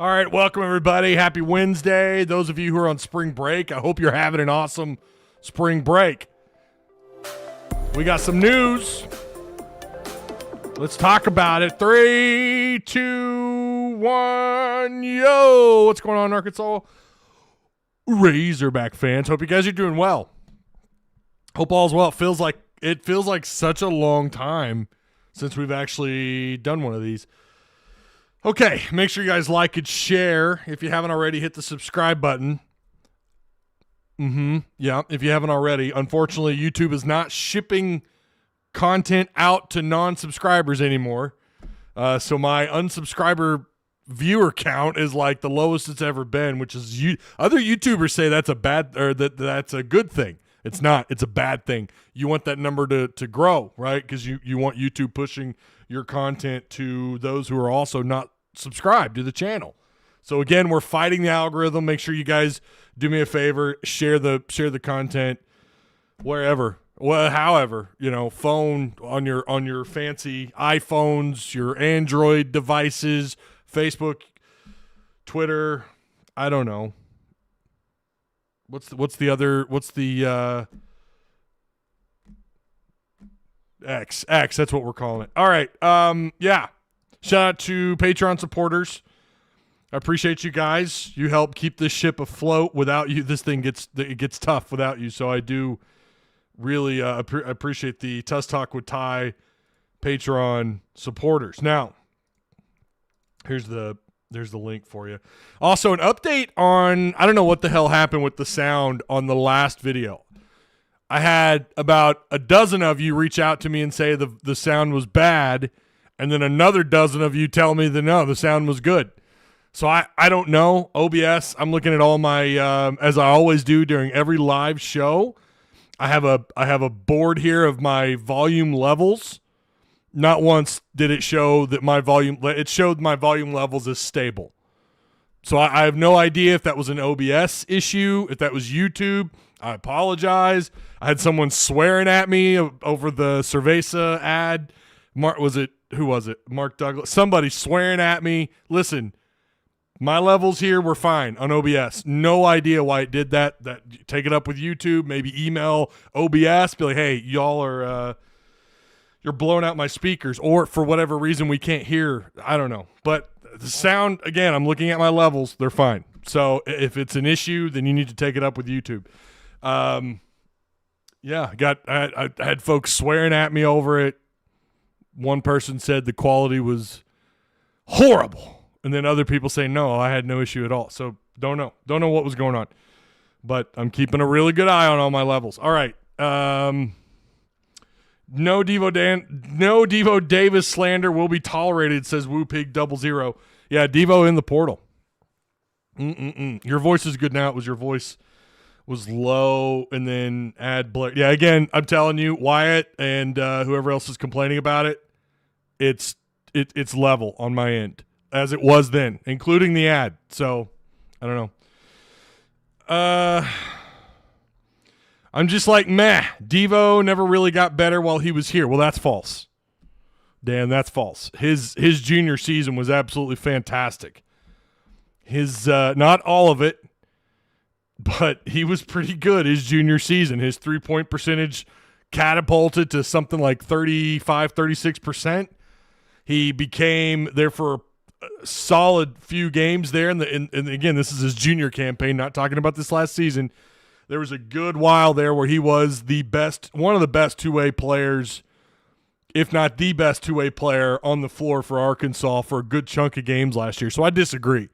All right, welcome everybody. Happy Wednesday. Those of you who are on spring break, I hope you're having an awesome spring break. We got some news. Let's talk about it. 3, 2, 1, yo! What's going on, Arkansas? Razorback fans. Hope you guys are doing well. Hope all's well. It feels like such a long time since we've actually done one of these. Okay, make sure you guys like and share. If you haven't already, hit the subscribe button. Yeah, if you haven't already. Unfortunately, YouTube is not shipping content out to non-subscribers anymore. So my unsubscriber viewer count is like the lowest it's ever been, which is other YouTubers say that's a bad or that's a good thing. It's not. It's a bad thing. You want that number to grow, right? Because you want YouTube pushing your content to those who are also not subscribed to the channel. So again, we're fighting the algorithm. Make sure you guys do me a favor, share the content wherever, however, phone on your fancy iPhones, your Android devices, Facebook, Twitter. I don't know. What's the X, that's what we're calling it. All right. Yeah. Shout out to Patreon supporters. I appreciate you guys. You help keep this ship afloat. Without you, this thing gets tough without you. So I do really appreciate the Tusk Talk with Ty Patreon supporters. Now, here's the link for you. Also, an update on, I don't know what the hell happened with the sound on the last video. I had about a dozen of you reach out to me and say the sound was bad, and then another dozen of you tell me that no, the sound was good. So I don't know. OBS, I'm looking at all my, as I always do during every live show, I have a board here of my volume levels. Not once did it show that it showed my volume levels as stable. So I have no idea if that was an OBS issue, if that was YouTube. I apologize. I had someone swearing at me over the Cerveza ad. Who was it? Mark Douglas. Somebody swearing at me. Listen, my levels here were fine on OBS. No idea why it did that. Take it up with YouTube. Maybe email OBS. Be like, hey, y'all are you're blowing out my speakers, or for whatever reason we can't hear. I don't know. But the sound, again, I'm looking at my levels. They're fine. So if it's an issue, then you need to take it up with YouTube. Yeah, I had folks swearing at me over it. One person said the quality was horrible, and then other people say no, I had no issue at all. So don't know what was going on, but I'm keeping a really good eye on all my levels. All right. No Devo Davis slander will be tolerated, says Woo Pig 00. Yeah, Devo in the portal. Your voice is good now. It was your voice was low, and then add Blair. Yeah, again, I'm telling you, Wyatt and whoever else is complaining about it, it's level on my end as it was then, including the ad. So I don't know. I'm just like, meh. Devo never really got better while he was here. Well, that's false. Dan, that's false. His junior season was absolutely fantastic. His not all of it, but he was pretty good his junior season. His 3-point percentage catapulted to something like 35, 36%. He became there for a solid few games there. And again, this is his junior campaign, not talking about this last season. There was a good while there where he was one of the best two-way players, if not the best two-way player on the floor for Arkansas for a good chunk of games last year. So I disagree.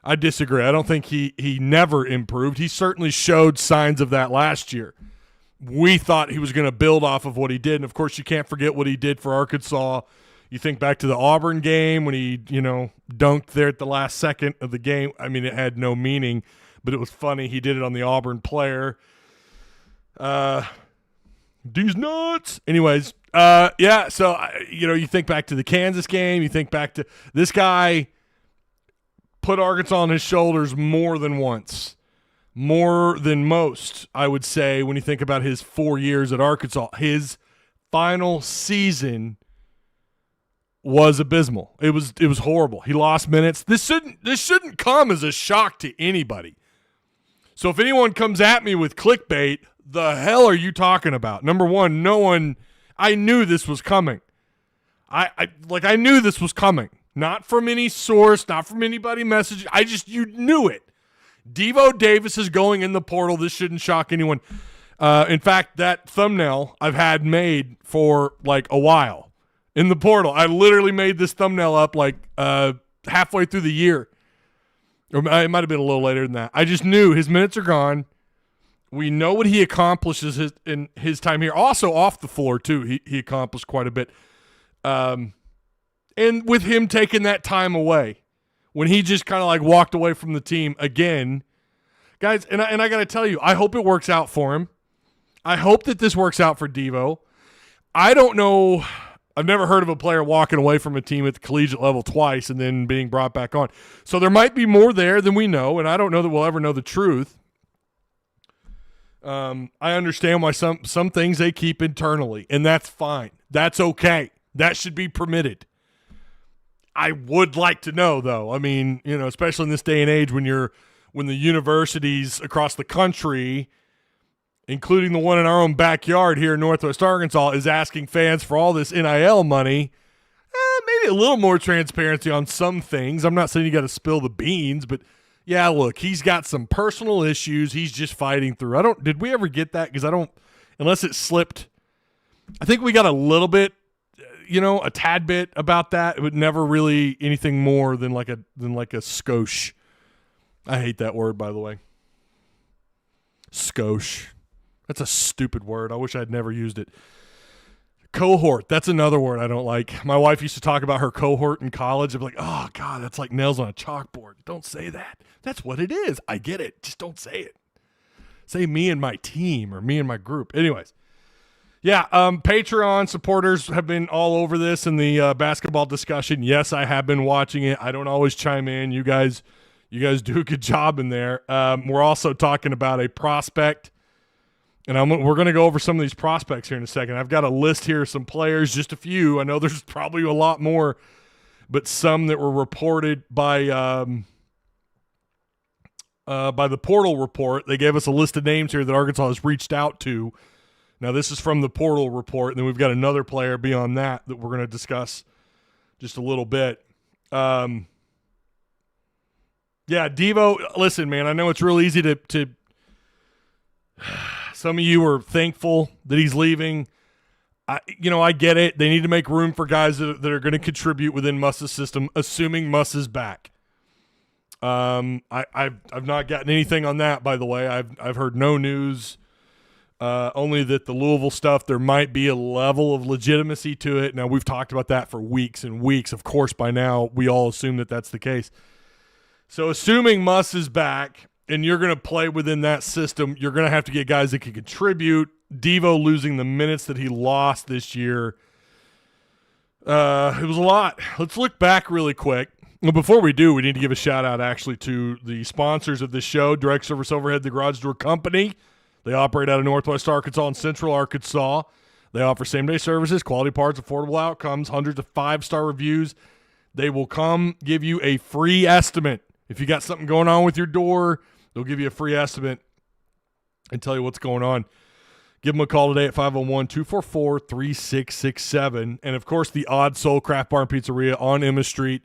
I don't think he never improved. He certainly showed signs of that last year. We thought he was going to build off of what he did. And, of course, you can't forget what he did for Arkansas. You think back to the Auburn game when he, dunked there at the last second of the game. I mean, it had no meaning, but it was funny. He did it on the Auburn player. These nuts. Anyways, yeah, so, you think back to the Kansas game. You think back to this guy put Arkansas on his shoulders more than once, more than most, I would say, when you think about his 4 years at Arkansas. His final season was abysmal. It was horrible. He lost minutes. This shouldn't come as a shock to anybody. So if anyone comes at me with clickbait, the hell are you talking about? Number one, I knew this was coming. I knew this was coming. Not from any source, not from anybody messaging. You knew it. Devo Davis is going in the portal. This shouldn't shock anyone. In fact, that thumbnail I've had made for like a while. In the portal, I literally made this thumbnail up like halfway through the year. Or it might have been a little later than that. I just knew his minutes are gone. We know what he accomplishes in his time here. Also off the floor, too, he accomplished quite a bit. And with him taking that time away, when he just kind of like walked away from the team again, guys, and I got to tell you, I hope it works out for him. I hope that this works out for Devo. I don't know. I've never heard of a player walking away from a team at the collegiate level twice and then being brought back on. So there might be more there than we know, and I don't know that we'll ever know the truth. I understand why some things they keep internally, and that's fine. That's okay. That should be permitted. I would like to know, though. I mean, especially in this day and age when the universities across the country, including the one in our own backyard here in Northwest Arkansas, is asking fans for all this NIL money. Maybe a little more transparency on some things. I'm not saying you got to spill the beans, but yeah, look, he's got some personal issues he's just fighting through. Did we ever get that? Because unless it slipped, I think we got a little bit, a tad bit about that. It would never really anything more than like a skosh. I hate that word, by the way. Skosh. That's a stupid word. I wish I'd never used it. Cohort. That's another word I don't like. My wife used to talk about her cohort in college. I'd be like, oh, God, that's like nails on a chalkboard. Don't say that. That's what it is. I get it. Just don't say it. Say me and my team or me and my group. Anyways. Yeah, Patreon supporters have been all over this in the basketball discussion. Yes, I have been watching it. I don't always chime in. You guys do a good job in there. We're also talking about a prospect, and we're going to go over some of these prospects here in a second. I've got a list here of some players, just a few. I know there's probably a lot more, but some that were reported by the portal report. They gave us a list of names here that Arkansas has reached out to. Now, this is from the portal report, and then we've got another player beyond that we're going to discuss just a little bit. Yeah, Devo, listen, man, I know it's real easy to some of you are thankful that he's leaving. I get it. They need to make room for guys that are going to contribute within Muss's system, assuming Muss is back. I've not gotten anything on that, by the way. I've heard no news. Only that the Louisville stuff, there might be a level of legitimacy to it. Now, we've talked about that for weeks and weeks. Of course, by now, we all assume that that's the case. So, assuming Muss is back and you're going to play within that system, you're going to have to get guys that can contribute. Devo losing the minutes that he lost this year, it was a lot. Let's look back really quick. Well, before we do, we need to give a shout-out, actually, to the sponsors of this show, Direct Service Overhead, the Garage Door Company. They operate out of Northwest Arkansas and Central Arkansas. They offer same-day services, quality parts, affordable outcomes, hundreds of five-star reviews. They will come give you a free estimate. If you got something going on with your door, they'll give you a free estimate and tell you what's going on. Give them a call today at 501-244-3667. And, of course, the Odd Soul Craft Bar and Pizzeria on Emma Street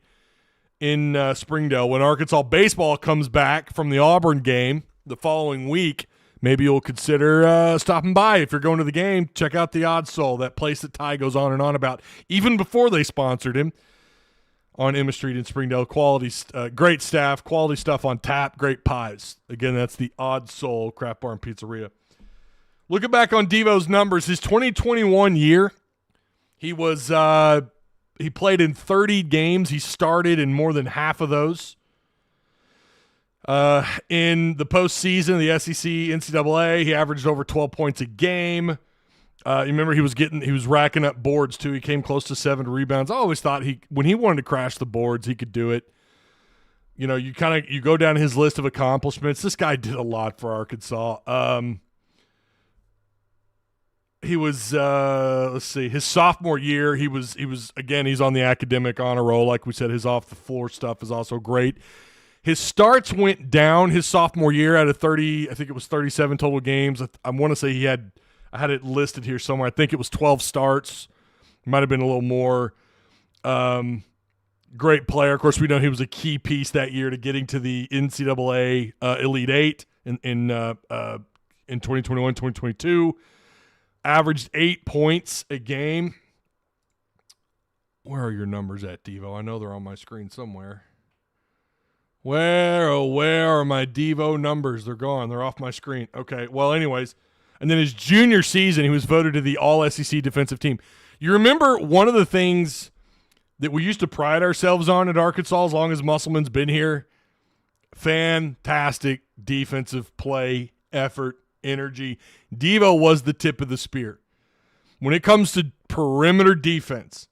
in Springdale. When Arkansas baseball comes back from the Auburn game the following week, maybe you'll consider stopping by. If you're going to the game, check out the Odd Soul, that place that Ty goes on and on about, even before they sponsored him, on Emma Street in Springdale. Quality, great staff, quality stuff on tap, great pies. Again, that's the Odd Soul Craft Bar and Pizzeria. Looking back on Devo's numbers, his 2021 year, he played in 30 games. He started in more than half of those. In the postseason, the SEC, NCAA, he averaged over 12 points a game. You remember he was racking up boards too. He came close to 7 rebounds. I always thought when he wanted to crash the boards, he could do it. You go down his list of accomplishments. This guy did a lot for Arkansas. let's see, his sophomore year, he was again, he's on the academic honor roll. Like we said, his off the floor stuff is also great. His starts went down his sophomore year out of 30, I think it was 37 total games. I want to say I had it listed here somewhere. I think it was 12 starts. Might have been a little more. Great player. Of course, we know he was a key piece that year to getting to the NCAA Elite Eight in 2021, 2022. Averaged 8 points a game. Where are your numbers at, Devo? I know they're on my screen somewhere. Where are my Devo numbers? They're gone. They're off my screen. Okay, well, anyways. And then his junior season, he was voted to the All-SEC defensive team. You remember one of the things that we used to pride ourselves on at Arkansas as long as Musselman's been here? Fantastic defensive play, effort, energy. Devo was the tip of the spear. When it comes to perimeter defense,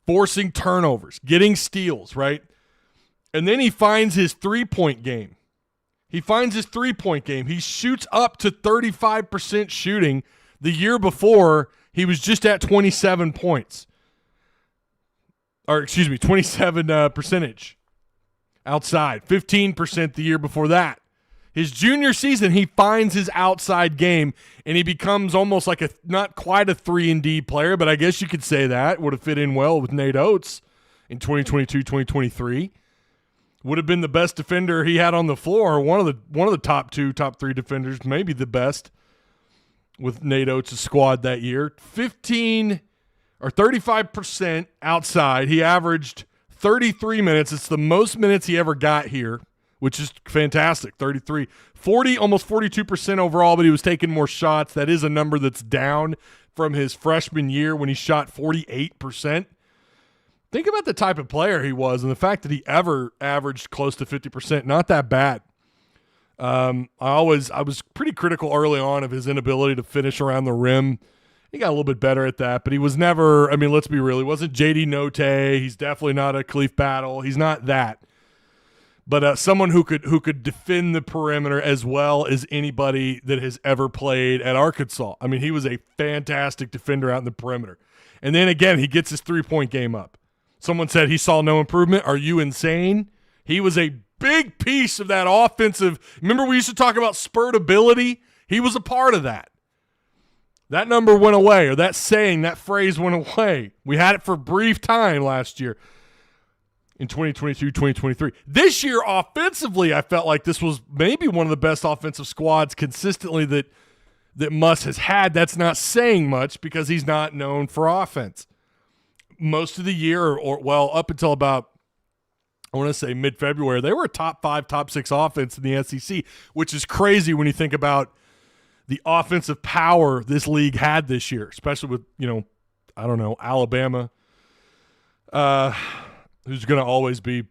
forcing turnovers, getting steals, right? And then he finds his three-point game. He shoots up to 35% shooting. The year before, he was just at 27 points. 27 percentage outside. 15% the year before that. His junior season, he finds his outside game, and he becomes almost like not quite a 3-and-D player, but I guess you could say that. Would have fit in well with Nate Oates in 2022, 2023. Would have been the best defender he had on the floor, one of the top 3 defenders, maybe the best with Nate Oates' squad that year. 15 or 35% outside. He averaged 33 minutes. It's the most minutes he ever got here, which is fantastic. 33, 40, almost 42% overall, but he was taking more shots. That is a number that's down from his freshman year when he shot 48%. Think about the type of player he was and the fact that he ever averaged close to 50%. Not that bad. I was pretty critical early on of his inability to finish around the rim. He got a little bit better at that, but he was never, I mean, let's be real, he wasn't J.D. Note. He's definitely not a Khalif Battle. He's not that. But someone who could defend the perimeter as well as anybody that has ever played at Arkansas. I mean, he was a fantastic defender out in the perimeter. And then again, he gets his three-point game up. Someone said he saw no improvement. Are you insane? He was a big piece of that offensive. Remember we used to talk about spurt ability? He was a part of that. That number went away, or that phrase went away. We had it for a brief time last year in 2022, 2023. This year, offensively, I felt like this was maybe one of the best offensive squads consistently that Muss has had. That's not saying much because he's not known for offense. Most of the year, or up until about, I want to say mid-February, they were a top 5, top 6 offense in the SEC, which is crazy when you think about the offensive power this league had this year, especially with, Alabama, who's going to always be,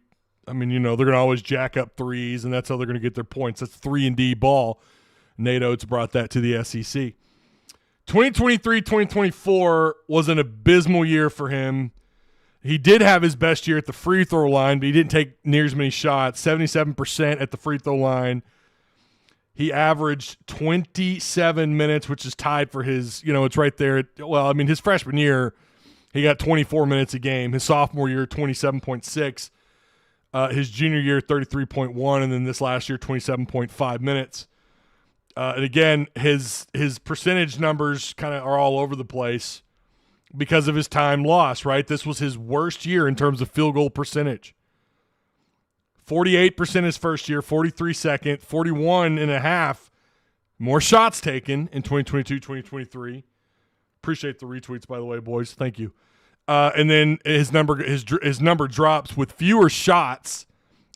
they're going to always jack up threes, and that's how they're going to get their points. That's 3-and-D ball. Nate Oates brought that to the SEC. 2023-2024 was an abysmal year for him. He did have his best year at the free throw line, but he didn't take near as many shots, 77% at the free throw line. He averaged 27 minutes, which is tied for his, it's right there. His freshman year, he got 24 minutes a game. His sophomore year, 27.6. His junior year, 33.1. And then this last year, 27.5 minutes. And again, his percentage numbers kind of are all over the place because of his time lost, right? This was his worst year in terms of field goal percentage. 48% his first year, 43 second, 41.5 more shots taken in 2022, 2023. Appreciate the retweets, by the way, boys. Thank you. And then his number drops with fewer shots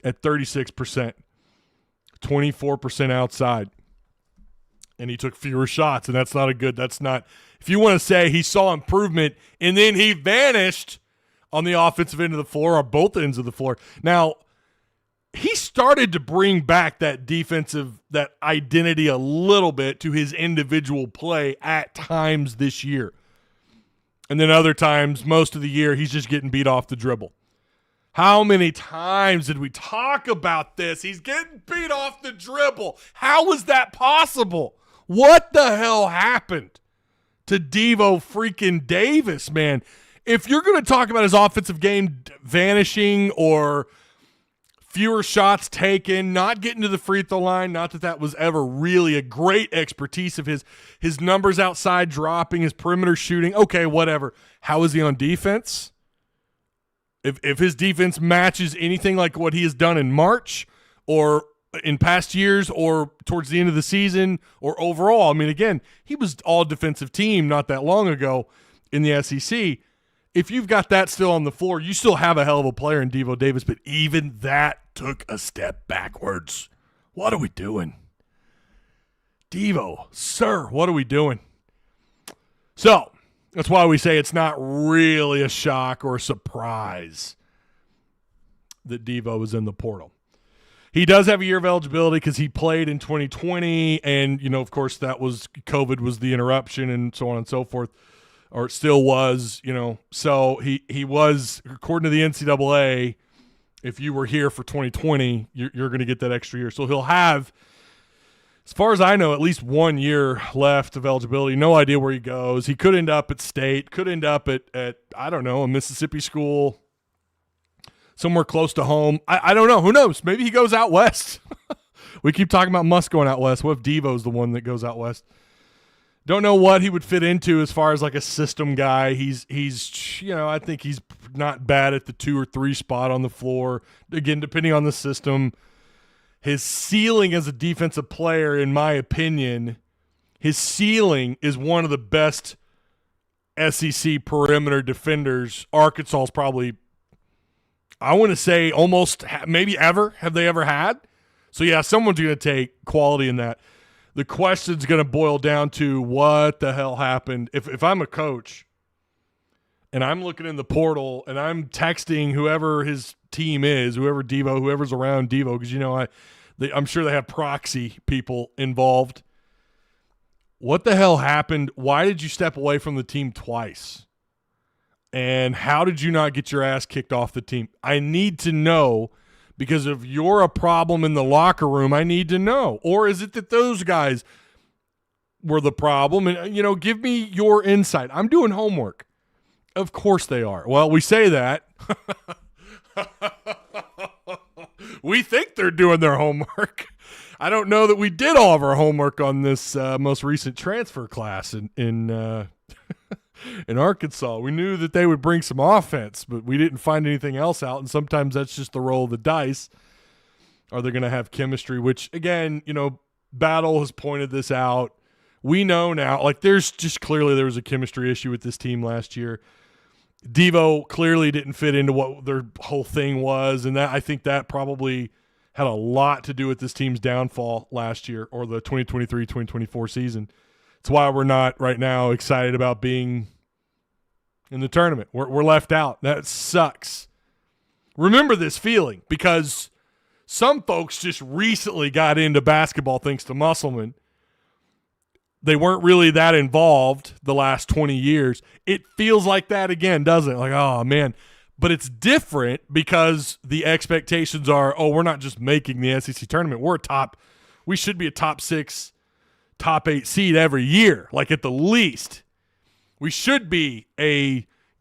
at 36%, 24% outside. And he took fewer shots, and that's not if you want to say he saw improvement and then he vanished on the offensive end of the floor or both ends of the floor. Now, he started to bring back that identity a little bit to his individual play at times this year. And then other times, most of the year, he's just getting beat off the dribble. How many times did we talk about this? He's getting beat off the dribble. How was that possible? What the hell happened to Devo freaking Davis, man. If you're going to talk about his offensive game vanishing or fewer shots taken, not getting to the free throw line, not that that was ever really a great expertise of his numbers outside dropping, his perimeter shooting, okay, whatever. How is he on defense? If his defense matches anything like what he has done in March or in past years or towards the end of the season or overall, I mean, again, he was all defensive team not that long ago in the SEC. If you've got that still on the floor, you still have a hell of a player in Devo Davis, but even that took a step backwards. What are we doing? Devo, sir, what are we doing? So that's why we say it's not really a shock or a surprise that Devo is in the portal. He does have a year of eligibility because he played in 2020, and, you know, of course, that was COVID was the interruption and so on and so forth. Or it still was, you know. So he was, according to the NCAA, if you were here for 2020, you're going to get that extra year. So he'll have, as far as I know, at least 1 year left of eligibility. No idea where he goes. He could end up at State, could end up at I don't know, a Mississippi school, somewhere close to home. I don't know. Who knows? Maybe he goes out west. We keep talking about Musk going out west. What if Devo's the one that goes out west? Don't know what he would fit into as far as like a system guy. He's you know, I think he's not bad at the 2 or 3 spot on the floor. Again, depending on the system. His ceiling as a defensive player, in my opinion, his ceiling is one of the best SEC perimeter defenders. Arkansas is probably, I want to say almost maybe ever. Have they ever had? So, yeah, someone's going to take quality in that. The question's going to boil down to what the hell happened. If I'm a coach and I'm looking in the portal and I'm texting whoever his team is, whoever's around Devo, because, you know, I'm sure they have proxy people involved. What the hell happened? Why did you step away from the team twice? And how did you not get your ass kicked off the team? I need to know. Because if you're a problem in the locker room, I need to know. Or is it that those guys were the problem? And, you know, give me your insight. I'm doing homework. Of course they are. Well, we say that. We think they're doing their homework. I don't know that we did all of our homework on this most recent transfer class in Arkansas. We knew that they would bring some offense, but we didn't find anything else out, and sometimes that's just the roll of the dice. Are they going to have chemistry? Which, again, you know, Battle has pointed this out. We know now, like there's just clearly there was a chemistry issue with this team last year. Devo clearly didn't fit into what their whole thing was, and that I think that probably had a lot to do with this team's downfall last year or the 2023-2024 season. It's why we're not right now excited about being in the tournament. We're left out. That sucks. Remember this feeling because some folks just recently got into basketball thanks to Musselman. They weren't really that involved the last 20 years. It feels like that again, doesn't it? Like, oh, man. But it's different because the expectations are, oh, we're not just making the SEC tournament. We should be a top 6, top 8 seed every year, like at the least. We should be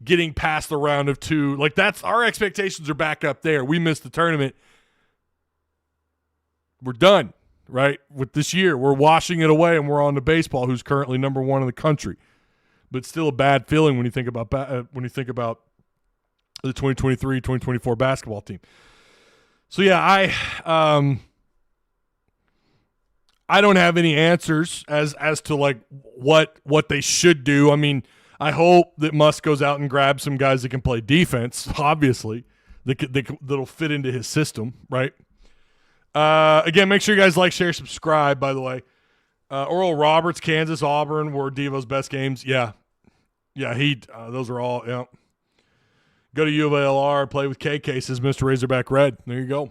getting past the round of 2. Like that's our expectations are back up there. We missed the tournament. We're done, right? With this year, we're washing it away, and we're on to baseball, who's currently number 1 in the country. But still a bad feeling when you think about the 2023-2024 basketball team. So yeah, I don't have any answers as to like what they should do. I mean, I hope that Musk goes out and grabs some guys that can play defense, obviously, that'll fit into his system, right? Again, make sure you guys like, share, subscribe, by the way. Oral Roberts, Kansas, Auburn were Devo's best games. Yeah, those are all, yeah. Go to U of ALR, play with KK, says Mr. Razorback Red. There you go.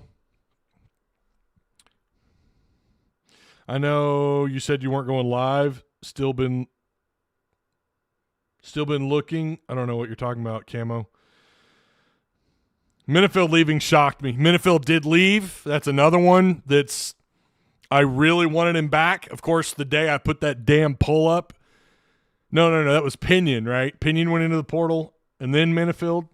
I know you said you weren't going live. Still been looking. I don't know what you're talking about, Camo. Minifield leaving shocked me. Minifield did leave. That's another one I really wanted him back. Of course, the day I put that damn pull up, No. That was Pinion, right? Pinion went into the portal and then Minifield.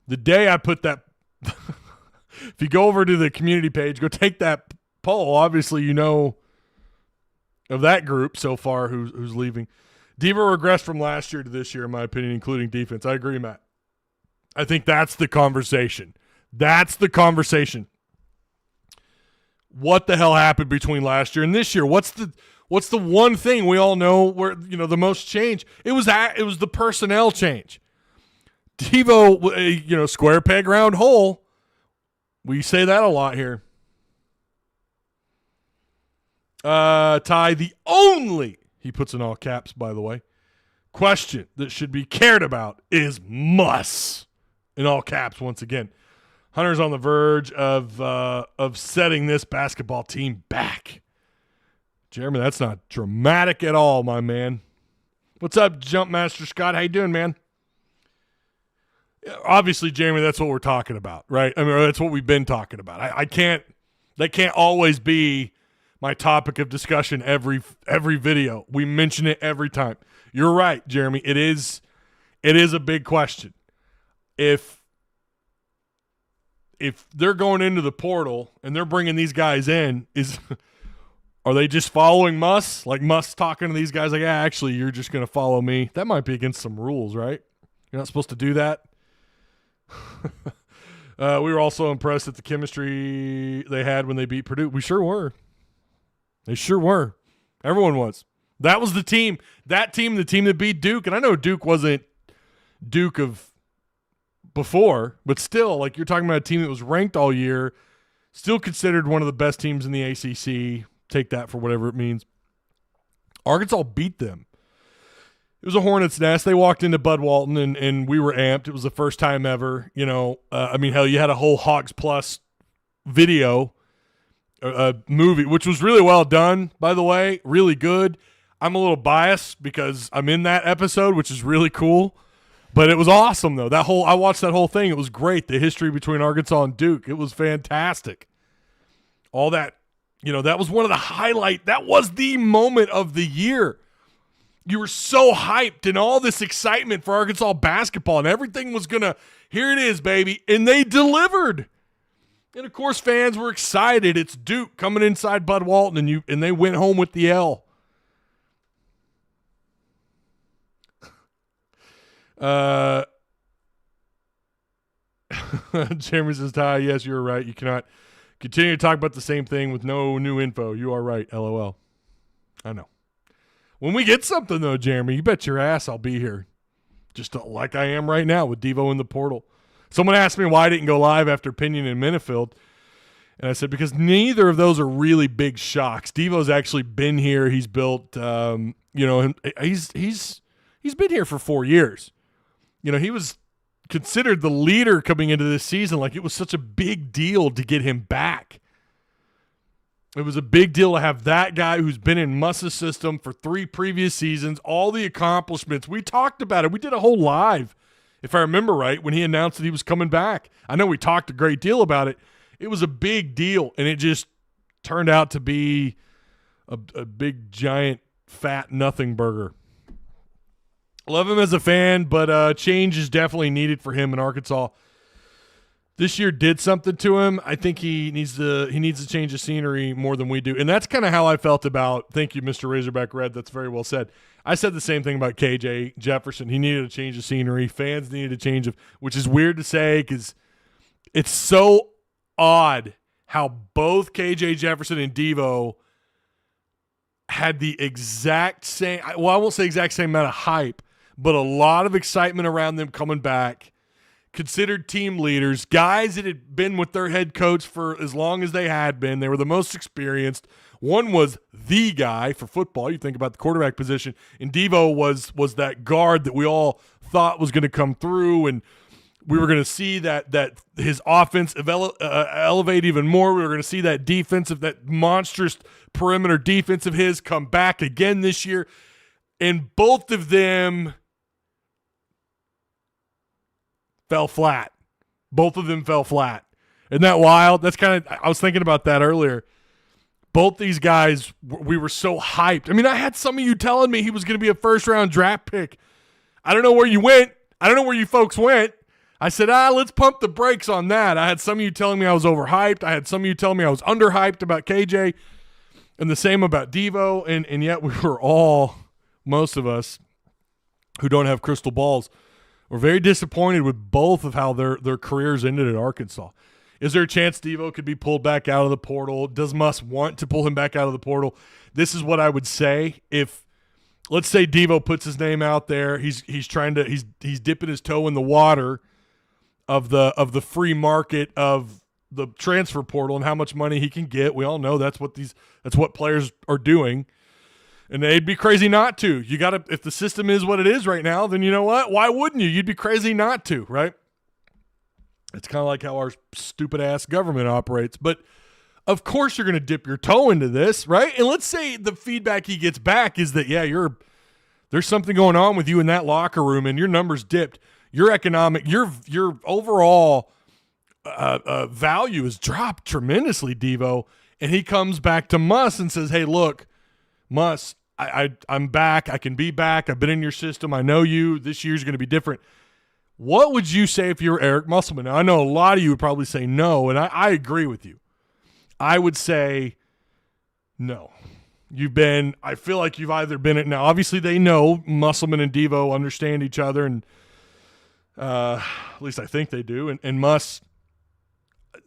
The day I put that, if you go over to the community page, go take that poll. Obviously, you know of that group so far who's leaving. Devo regressed from last year to this year, in my opinion, including defense. I agree, Matt. I think that's the conversation. That's the conversation. What the hell happened between last year and this year? What's the one thing we all know where the most change? It was the personnel change. Devo, square peg round hole. We say that a lot here. Ty, the only, he puts in all caps, by the way, question that should be cared about is muss. In all caps, once again. Hunter's on the verge of setting this basketball team back. Jeremy, that's not dramatic at all, my man. What's up, Jumpmaster Scott? How you doing, man? Obviously, Jeremy, that's what we're talking about, right? I mean, that's what we've been talking about. That can't always be my topic of discussion every video. We mention it every time. You're right, Jeremy. It is a big question. If they're going into the portal and they're bringing these guys in, are they just following Muss? Like Muss talking to these guys like, yeah, actually, you're just going to follow me. That might be against some rules, right? You're not supposed to do that. We were also impressed at the chemistry they had when they beat Purdue. We sure were. They sure were. Everyone was. That was the team. That team, the team that beat Duke. And I know Duke wasn't Duke of before, but still, like you're talking about a team that was ranked all year, still considered one of the best teams in the ACC. Take that for whatever it means. Arkansas beat them. It was a hornet's nest. They walked into Bud Walton, and we were amped. It was the first time ever. Hell, you had a whole Hogs Plus video, movie, which was really well done, by the way. Really good. I'm a little biased because I'm in that episode, which is really cool. But it was awesome, though. I watched that whole thing. It was great. The history between Arkansas and Duke. It was fantastic. All that, that was one of the highlight. That was the moment of the year. You were so hyped and all this excitement for Arkansas basketball, and everything was going to, here it is, baby. And they delivered. And, of course, fans were excited. It's Duke coming inside Bud Walton, and they went home with the L. Jeremy says, Ty, yes, you're right. You cannot continue to talk about the same thing with no new info. You are right, LOL. I know. When we get something, though, Jeremy, you bet your ass I'll be here. Just like I am right now with Devo in the portal. Someone asked me why I didn't go live after Pinion and Minifield. And I said, because neither of those are really big shocks. Devo's actually been here. He's built, he's been here for 4 years. He was considered the leader coming into this season. Like, it was such a big deal to get him back. It was a big deal to have that guy who's been in Muss's system for 3 previous seasons, all the accomplishments. We talked about it. We did a whole live, if I remember right, when he announced that he was coming back. I know we talked a great deal about it. It was a big deal, and it just turned out to be a big, giant, fat nothing burger. Love him as a fan, but change is definitely needed for him in Arkansas. This year did something to him. I think he needs to change the scenery more than we do. And that's kind of how I felt about, thank you, Mr. Razorback Red. That's very well said. I said the same thing about KJ Jefferson. He needed to change the scenery. Fans needed a change which is weird to say because it's so odd how both KJ Jefferson and Devo had the exact same, well, I won't say exact same amount of hype, but a lot of excitement around them coming back. Considered team leaders, guys that had been with their head coach for as long as they had been. They were the most experienced. One was the guy for football. You think about the quarterback position. And Devo was that guard that we all thought was going to come through, and we were going to see that his offense elevate even more. We were going to see that monstrous perimeter defense of his come back again this year. And both of them fell flat. Both of them fell flat. Isn't that wild? That's I was thinking about that earlier. both these guys, we were so hyped. I mean, I had some of you telling me he was going to be a first-round draft pick. I don't know where you went. I don't know where you folks went. I said, let's pump the brakes on that. I had some of you telling me I was overhyped. I had some of you telling me I was underhyped about KJ, and the same about Devo, and yet we were all, most of us who don't have crystal balls, were very disappointed with both of how their careers ended at Arkansas. Is there a chance Devo could be pulled back out of the portal? Does Muss want to pull him back out of the portal? This is what I would say. If, let's say Devo puts his name out there, he's dipping his toe in the water of the free market of the transfer portal and how much money he can get. We all know that's what players are doing. And they'd be crazy not to. You got to, if the system is what it is right now, then you know what? Why wouldn't you? You'd be crazy not to, right? It's kind of like how our stupid-ass government operates. But, of course, you're going to dip your toe into this, right? And let's say the feedback he gets back is that, there's something going on with you in that locker room and your numbers dipped. Your overall value has dropped tremendously, Devo. And he comes back to Muss and says, hey, look, Muss, I'm back. I can be back. I've been in your system. I know you. This year's going to be different. What would you say if you were Eric Musselman? Now, I know a lot of you would probably say no, and I agree with you. I would say no. I feel like you've either been – now, obviously they know Musselman and Devo understand each other, and at least I think they do. And Muss,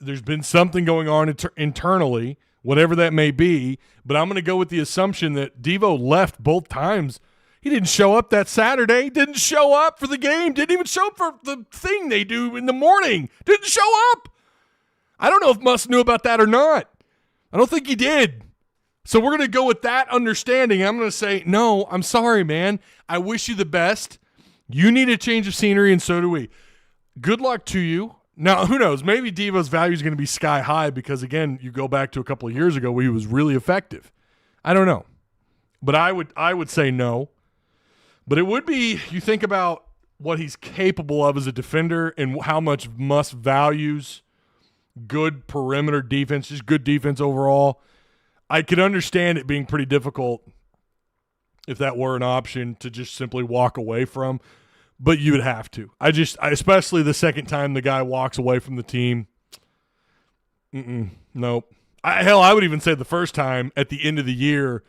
there's been something going on internally, whatever that may be, but I'm going to go with the assumption that Devo left both times. He didn't show up that Saturday, didn't show up for the game, didn't even show up for the thing they do in the morning, didn't show up. I don't know if Muss knew about that or not. I don't think he did. So we're going to go with that understanding. I'm going to say, no, I'm sorry, man. I wish you the best. You need a change of scenery, and so do we. Good luck to you. Now, who knows? Maybe Devo's value is going to be sky high because, again, you go back to a couple of years ago where he was really effective. I don't know. But I would say no. But it would be, you think about what he's capable of as a defender and how much Muss values good perimeter defense, just good defense overall. I could understand it being pretty difficult if that were an option to just simply walk away from, but you would have to. Especially the second time the guy walks away from the team. Nope. I would even say the first time at the end of the year,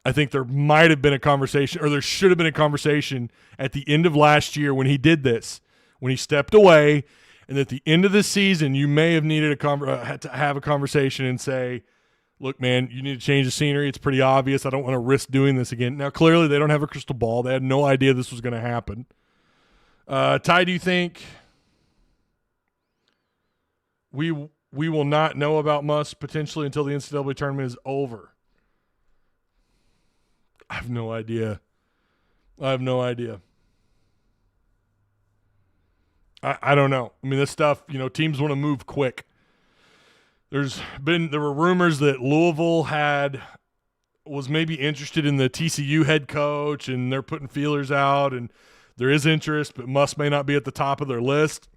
I think there might have been a conversation, or there should have been a conversation at the end of last year when he did this, when he stepped away, and at the end of the season, you may have needed had to have a conversation and say, look, man, you need to change the scenery. It's pretty obvious. I don't want to risk doing this again. Now, clearly, they don't have a crystal ball. They had no idea this was going to happen. Ty, do you think we will not know about Muss potentially until the NCAA tournament is over? I have no idea. I don't know. I mean, this stuff, teams want to move quick. There were rumors that Louisville was maybe interested in the TCU head coach, and they're putting feelers out, and there is interest, but Muss may not be at the top of their list.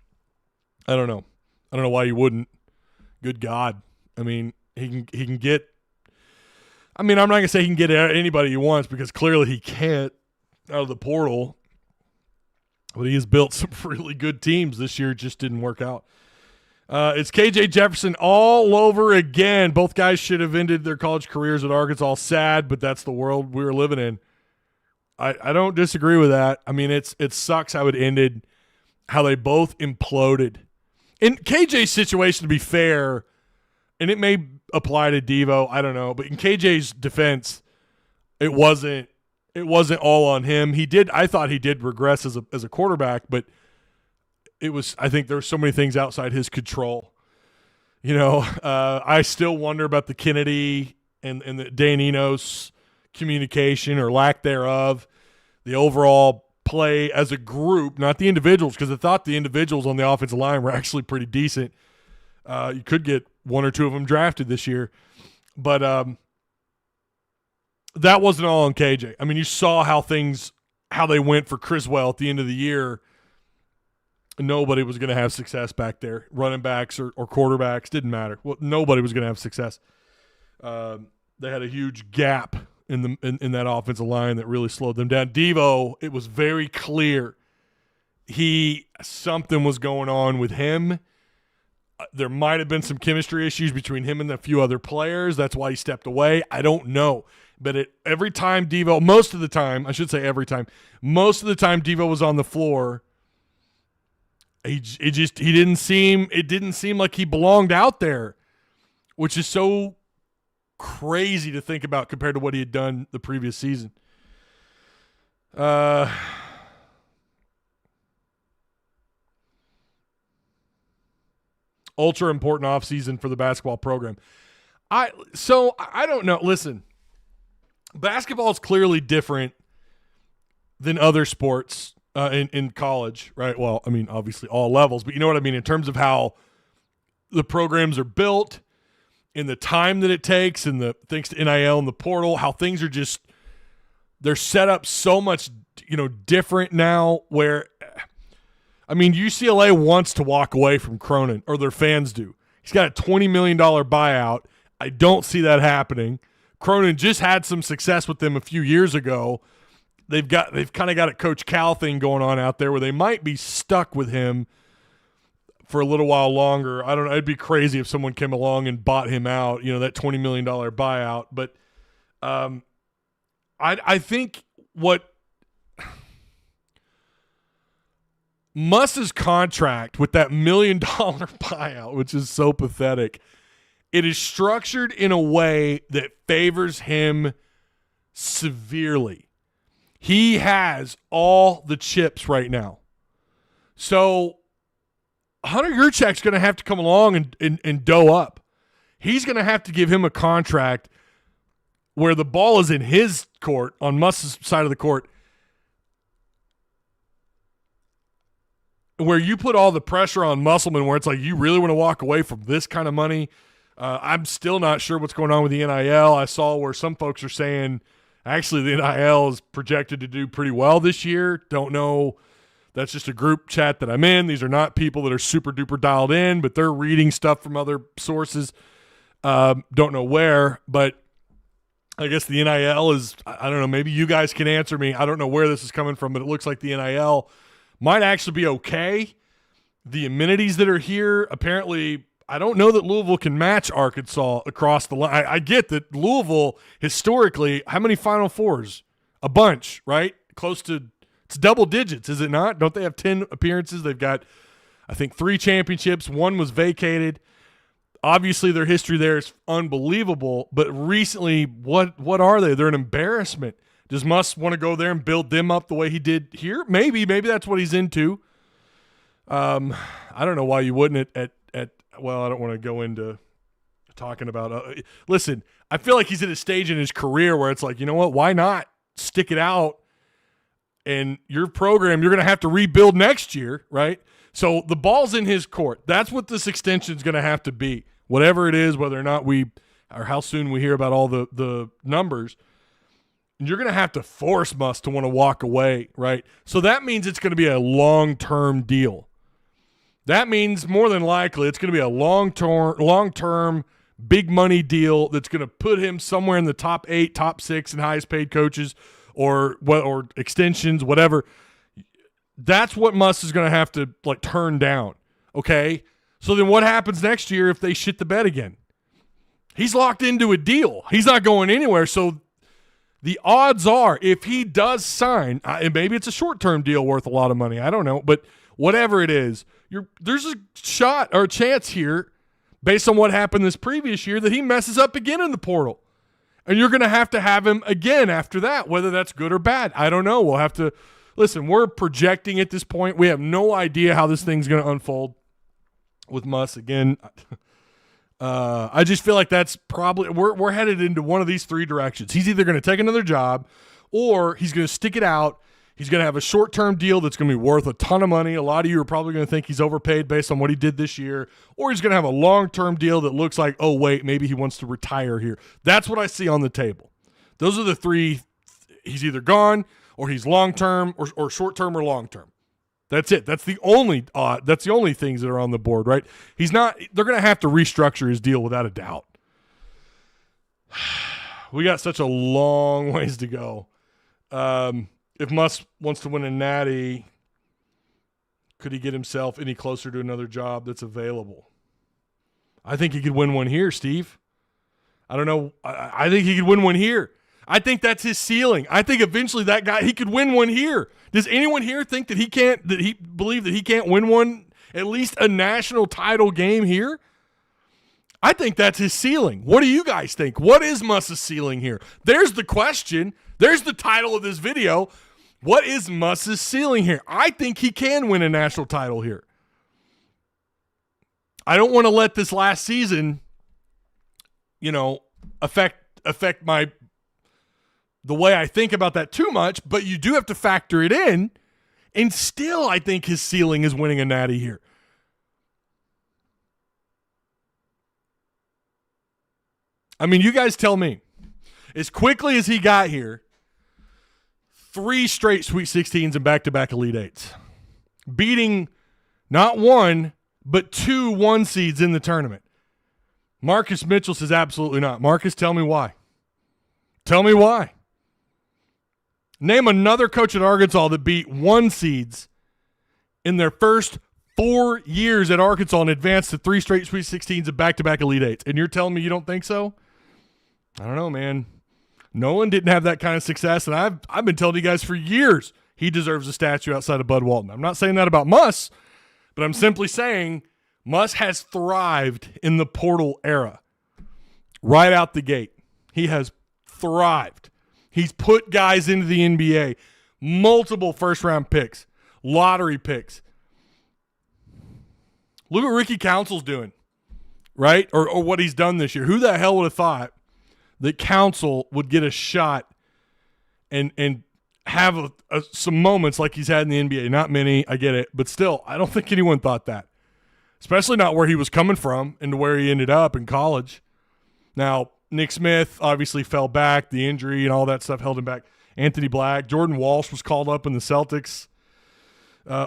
I don't know. I don't know why you wouldn't. Good God. I mean, he can get – I mean, I'm not going to say he can get anybody he wants because clearly he can't out of the portal. But he has built some really good teams this year. It just didn't work out. It's KJ Jefferson all over again. Both guys should have ended their college careers at Arkansas. Sad, but that's the world we were living in. I don't disagree with that. I mean, it sucks how it ended, how they both imploded. In KJ's situation, to be fair, and it may apply to Devo, I don't know, but in KJ's defense, it wasn't all on him. I thought he did regress as a quarterback, but I think there were so many things outside his control. I still wonder about the Kennedy and the Dan Enos communication or lack thereof, the overall play as a group, not the individuals, because I thought the individuals on the offensive line were actually pretty decent. You could get one or two of them drafted this year, but that wasn't all on KJ. I mean, you saw how they went for Criswell at the end of the year. Nobody was going to have success back there. Running backs or quarterbacks, didn't matter. Well, nobody was going to have success. They had a huge gap in that offensive line that really slowed them down. Devo, it was very clear something was going on with him. There might have been some chemistry issues between him and a few other players. That's why he stepped away. I don't know. But every time Devo, most of the time Devo was on the floor, it didn't seem like he belonged out there, which is so crazy to think about compared to what he had done the previous season. Ultra important offseason for the basketball program. I don't know. Listen, basketball is clearly different than other sports in college, right? Well, I mean, obviously all levels, but you know what I mean in terms of how the programs are built, in the time that it takes, and the thanks to NIL and the portal, how things are just they're set up so much, different now. Where, I mean, UCLA wants to walk away from Cronin, or their fans do. He's got a $20 million buyout. I don't see that happening. Cronin just had some success with them a few years ago. They've kind of got a Coach Cal thing going on out there where they might be stuck with him for a little while longer. I don't know. It'd be crazy if someone came along and bought him out, that $20 million buyout. But I think what Muss's contract with that $1 million buyout, which is so pathetic, it is structured in a way that favors him severely. He has all the chips right now. So Hunter Yurchak's going to have to come along and dough up. He's going to have to give him a contract where the ball is in his court, on Muss's side of the court, where you put all the pressure on Musselman, where it's like, you really want to walk away from this kind of money? I'm still not sure what's going on with the NIL. I saw where some folks are saying, actually, the NIL is projected to do pretty well this year. Don't know. That's just a group chat that I'm in. These are not people that are super duper dialed in, but they're reading stuff from other sources. Don't know where, but I guess the NIL is, I don't know, maybe you guys can answer me. I don't know where this is coming from, but it looks like the NIL might actually be okay. The amenities that are here, apparently, I don't know that Louisville can match Arkansas across the line. I get that Louisville, historically, how many Final Fours? A bunch, right? Close to, it's double digits, is it not? Don't they have 10 appearances? They've got, I think, 3 championships. One was vacated. Obviously, their history there is unbelievable, but recently, what are they? They're an embarrassment. Does Muss want to go there and build them up the way he did here? Maybe that's what he's into. I don't know why you wouldn't well, I don't want to go into talking about listen, I feel like he's at a stage in his career where it's like, you know what, why not stick it out? And your program, you're going to have to rebuild next year, right? So the ball's in his court. That's what this extension is going to have to be. Whatever it is, whether or not or how soon we hear about all the numbers, you're going to have to force Muss to want to walk away, right? So that means it's going to be a long-term deal. That means more than likely it's going to be a long-term, big money deal that's going to put him somewhere in the top 8, top 6 and highest paid coaches or extensions, whatever. That's what Muss is going to have to turn down, okay? So then what happens next year if they shit the bed again? He's locked into a deal. He's not going anywhere. So the odds are, if he does sign, and maybe it's a short-term deal worth a lot of money, I don't know, but whatever it is, there's a shot or a chance here, based on what happened this previous year, that he messes up again in the portal. And you're going to have him again after that, whether that's good or bad. I don't know. We'll have to – listen, we're projecting at this point. We have no idea how this thing's going to unfold with Muss. Again, I just feel like that's probably – we're headed into one of these 3 directions. He's either going to take another job, or he's going to stick it out. He's going to have a short-term deal that's going to be worth a ton of money. A lot of you are probably going to think he's overpaid based on what he did this year. Or he's going to have a long-term deal that looks like, oh, wait, maybe he wants to retire here. That's what I see on the table. Those are the 3. He's either gone, or he's long-term, or short-term, or long-term. That's it. That's the only things that are on the board, right? He's not – they're going to have to restructure his deal without a doubt. We got such a long ways to go. If Muss wants to win a natty, could he get himself any closer to another job that's available? I think he could win one here, Steve. I don't know. I think he could win one here. I think that's his ceiling. I think eventually that guy, he could win one here. Does anyone here think that he believe that he can't win one, at least a national title game here? I think that's his ceiling. What do you guys think? What is Muss's ceiling here? There's the question. There's the title of this video. What is Muss's ceiling here? I think he can win a national title here. I don't want to let this last season, affect the way I think about that too much, but you do have to factor it in, and still I think his ceiling is winning a natty here. I mean, you guys tell me. As quickly as he got here, 3 straight Sweet 16s and back-to-back Elite 8s. Beating not 1, but 2 1 seeds in the tournament. Marcus Mitchell says absolutely not. Marcus, tell me why. Tell me why. Name another coach at Arkansas that beat 1 seeds in their first 4 years at Arkansas and advanced to 3 straight Sweet 16s and back-to-back Elite 8s. And you're telling me you don't think so? I don't know, man. Nolan didn't have that kind of success, and I've been telling you guys for years he deserves a statue outside of Bud Walton. I'm not saying that about Muss, but I'm simply saying Muss has thrived in the portal era. Right out the gate. He has thrived. He's put guys into the NBA, multiple first-round picks, lottery picks. Look what Ricky Council's doing, right? Or what he's done this year. Who the hell would have thought that Council would get a shot and have some moments like he's had in the NBA? Not many, I get it, but still, I don't think anyone thought that, especially not where he was coming from and to where he ended up in college. Now, Nick Smith obviously fell back. The injury and all that stuff held him back. Anthony Black. Jordan Walsh was called up in the Celtics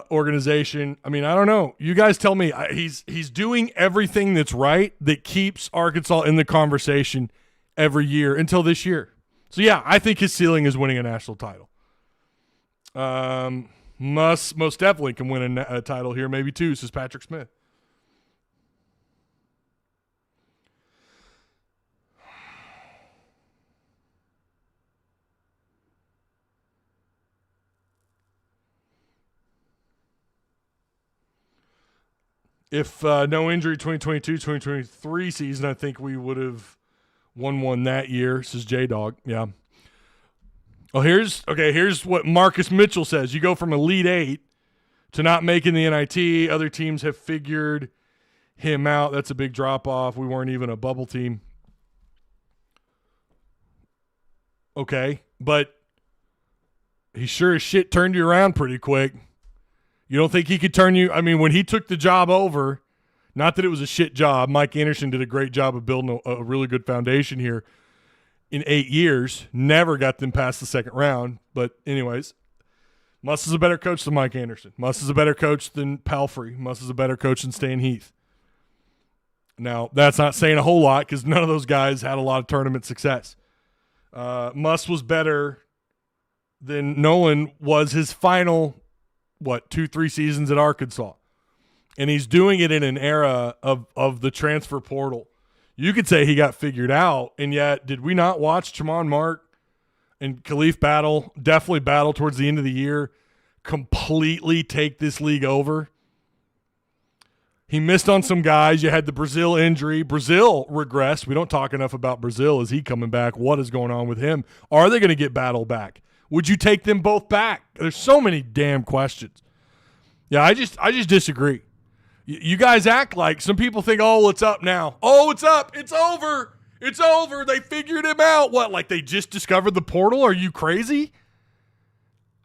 organization. I mean, I don't know. You guys tell me. He's doing everything that's right that keeps Arkansas in the conversation every year until this year. So, yeah, I think his ceiling is winning a national title. Most definitely can win a title here, maybe 2, says Patrick Smith. If no injury 2022-2023 season, I think we would have won one that year, says J-Dog. Yeah. Oh, here's what Marcus Mitchell says. You go from Elite 8 to not making the NIT. Other teams have figured him out. That's a big drop-off. We weren't even a bubble team. Okay, but he sure as shit turned you around pretty quick. You don't think he could turn you? I mean, when he took the job over, not that it was a shit job. Mike Anderson did a great job of building a really good foundation here in 8 years. Never got them past the second round. But anyways, Muss is a better coach than Mike Anderson. Muss is a better coach than Palfrey. Muss is a better coach than Stan Heath. Now, that's not saying a whole lot because none of those guys had a lot of tournament success. Muss was better than Nolan was his final 2-3 seasons at Arkansas. And he's doing it in an era of the transfer portal. You could say he got figured out, and yet did we not watch Chamon Mark and Khalif definitely battle towards the end of the year, completely take this league over? He missed on some guys. You had the Brazil injury. Brazil regressed. We don't talk enough about Brazil. Is he coming back? What is going on with him? Are they going to get Battle back? Would you take them both back? There's so many damn questions. Yeah, I just disagree. You guys act like some people think, oh, it's up now. Oh, it's up. It's over. It's over. They figured him out. What, like they just discovered the portal? Are you crazy?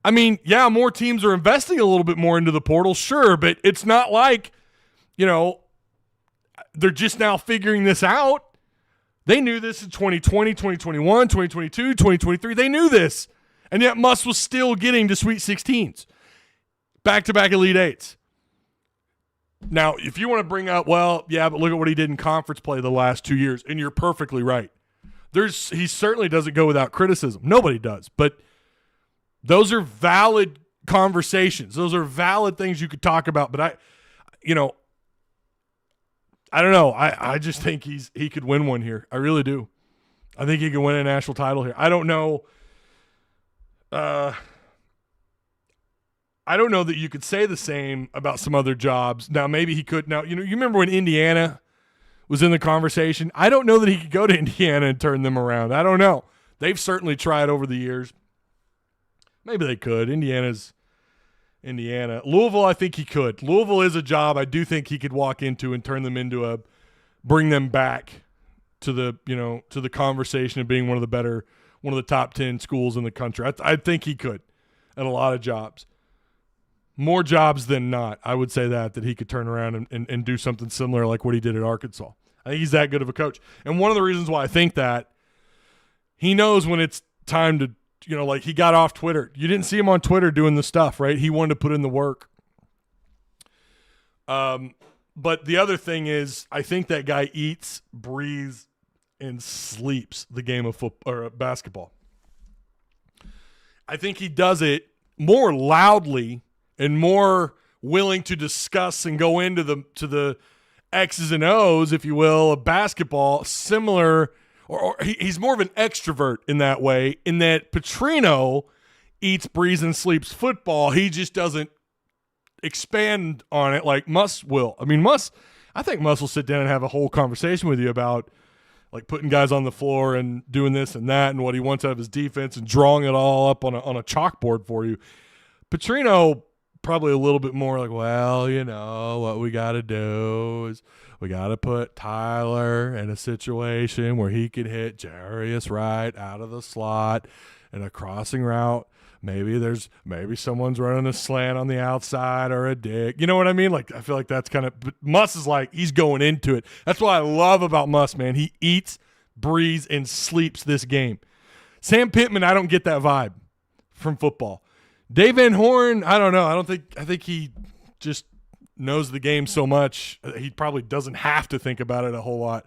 I mean, yeah, more teams are investing a little bit more into the portal, sure, but it's not like, they're just now figuring this out. They knew this in 2020, 2021, 2022, 2023. They knew this. And yet Muss was still getting to Sweet 16s. Back-to-back Elite 8s. Now, if you want to bring up, well, yeah, but look at what he did in conference play the last 2 years, and you're perfectly right. he certainly doesn't go without criticism. Nobody does. But those are valid conversations. Those are valid things you could talk about. But I don't know. I just think he could win one here. I really do. I think he could win a national title here. I don't know. I don't know that you could say the same about some other jobs. Now, maybe he could. Now, you remember when Indiana was in the conversation? I don't know that he could go to Indiana and turn them around. I don't know. They've certainly tried over the years. Maybe they could. Indiana's Indiana. Louisville, I think he could. Louisville is a job I do think he could walk into and turn them into bring them back to the conversation of being one of the top 10 schools in the country. I think he could at a lot of jobs. More jobs than not, I would say that he could turn around and do something similar like what he did at Arkansas. I think he's that good of a coach. And one of the reasons why I think that, he knows when it's time to, like he got off Twitter. You didn't see him on Twitter doing the stuff, right? He wanted to put in the work. But the other thing is, I think that guy eats, breathes, and sleeps the game of football or basketball. I think he does it more loudly and more willing to discuss and go into the X's and O's, if you will, of basketball, similar, or he's more of an extrovert in that way, in that Petrino eats, breathes, and sleeps football. He just doesn't expand on it like Muss will. I mean, I think Muss will sit down and have a whole conversation with you about like putting guys on the floor and doing this and that and what he wants out of his defense and drawing it all up on a chalkboard for you. Petrino, probably a little bit more like, well, what we got to do is we got to put Tyler in a situation where he can hit Jarius right out of the slot in a crossing route. Maybe someone's running a slant on the outside or a dig. You know what I mean? Like, I feel like that's kind of – but Muss is like, he's going into it. That's what I love about Muss, man. He eats, breathes, and sleeps this game. Sam Pittman, I don't get that vibe from football. Dave Van Horn, I don't know. I think he just knows the game so much. He probably doesn't have to think about it a whole lot.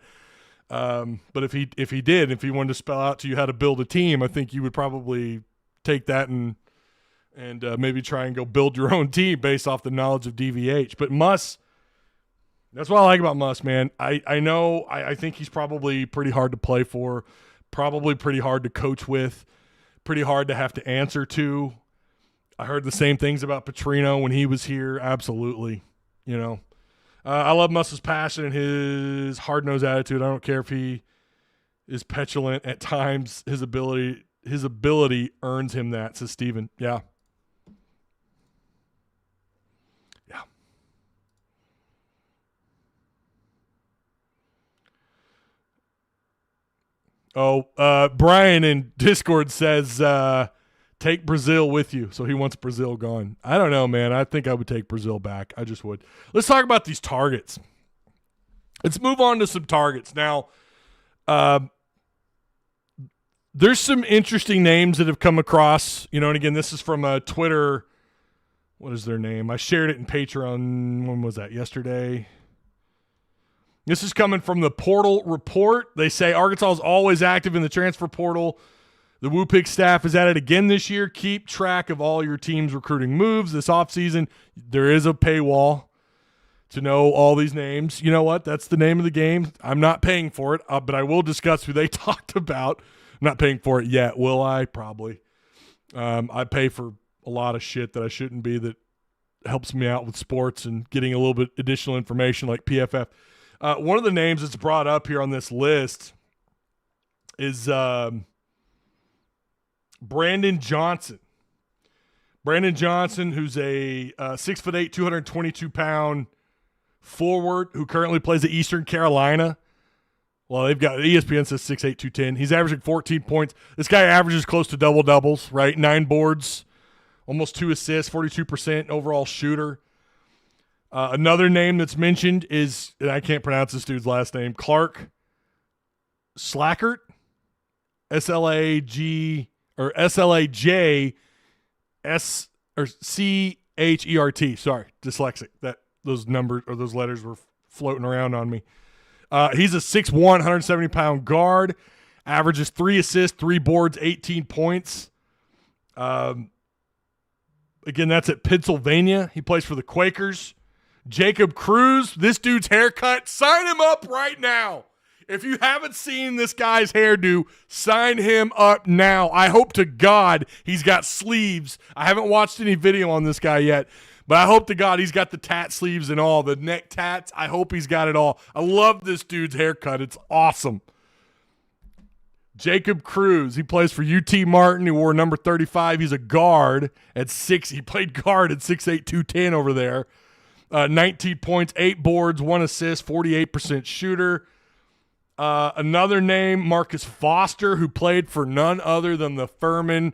But if he wanted to spell out to you how to build a team, I think you would probably take that and maybe try and go build your own team based off the knowledge of DVH. But Muss, that's what I like about Muss, man. I think he's probably pretty hard to play for, probably pretty hard to coach with, pretty hard to have to answer to. I heard the same things about Petrino when he was here. Absolutely. I love Muss's passion and his hard-nosed attitude. I don't care if he is petulant at times. His ability earns him that, says Steven. Yeah. Yeah. Oh, Brian in Discord says, take Brazil with you. So he wants Brazil gone. I don't know, man. I think I would take Brazil back. I just would. Let's talk about these targets. Let's move on to some targets. Now, there's some interesting names that have come across, and again, this is from Twitter. What is their name? I shared it in Patreon. When was that? Yesterday. This is coming from the Portal Report. They say Arkansas is always active in the transfer portal. The WooPig staff is at it again this year. Keep track of all your team's recruiting moves this offseason. There is a paywall to know all these names. You know what? That's the name of the game. I'm not paying for it, but I will discuss who they talked about. I'm not paying for it yet. Will I? Probably. I pay for a lot of shit that I shouldn't be that helps me out with sports and getting a little bit additional information like PFF. One of the names that's brought up here on this list is Brandon Johnson. Brandon Johnson, who's a 6'8", 222-pound forward who currently plays at Eastern Carolina. Well, they've got ESPN says 6'8", 210. He's averaging 14 points. This guy averages close to double-doubles, right? 9 boards, almost 2 assists, 42% overall shooter. Another name that's mentioned is, and I can't pronounce this dude's last name, Clark Slackert, S-L-A-G or S-L-A-J-S or C-H-E-R-T. Sorry, dyslexic. Those numbers or those letters were floating around on me. He's a 6'1", 170-pound guard Averages 3 assists, 3 boards, 18 points. Again, that's at Pennsylvania. He plays for the Quakers. Jacob Cruz, this dude's haircut, sign him up right now. If you haven't seen this guy's hairdo, sign him up now. I hope to God he's got sleeves. I haven't watched any video on this guy yet, but I hope to God he's got the tat sleeves and all, the neck tats. I hope he's got it all. I love this dude's haircut. It's awesome. Jacob Cruz, he plays for UT Martin. He wore number 35. He's a guard at 6. He played guard at 6'8", 210 over there. 19 points, 8 boards, 1 assist, 48% shooter. Another name, Marcus Foster, who played for none other than the Furman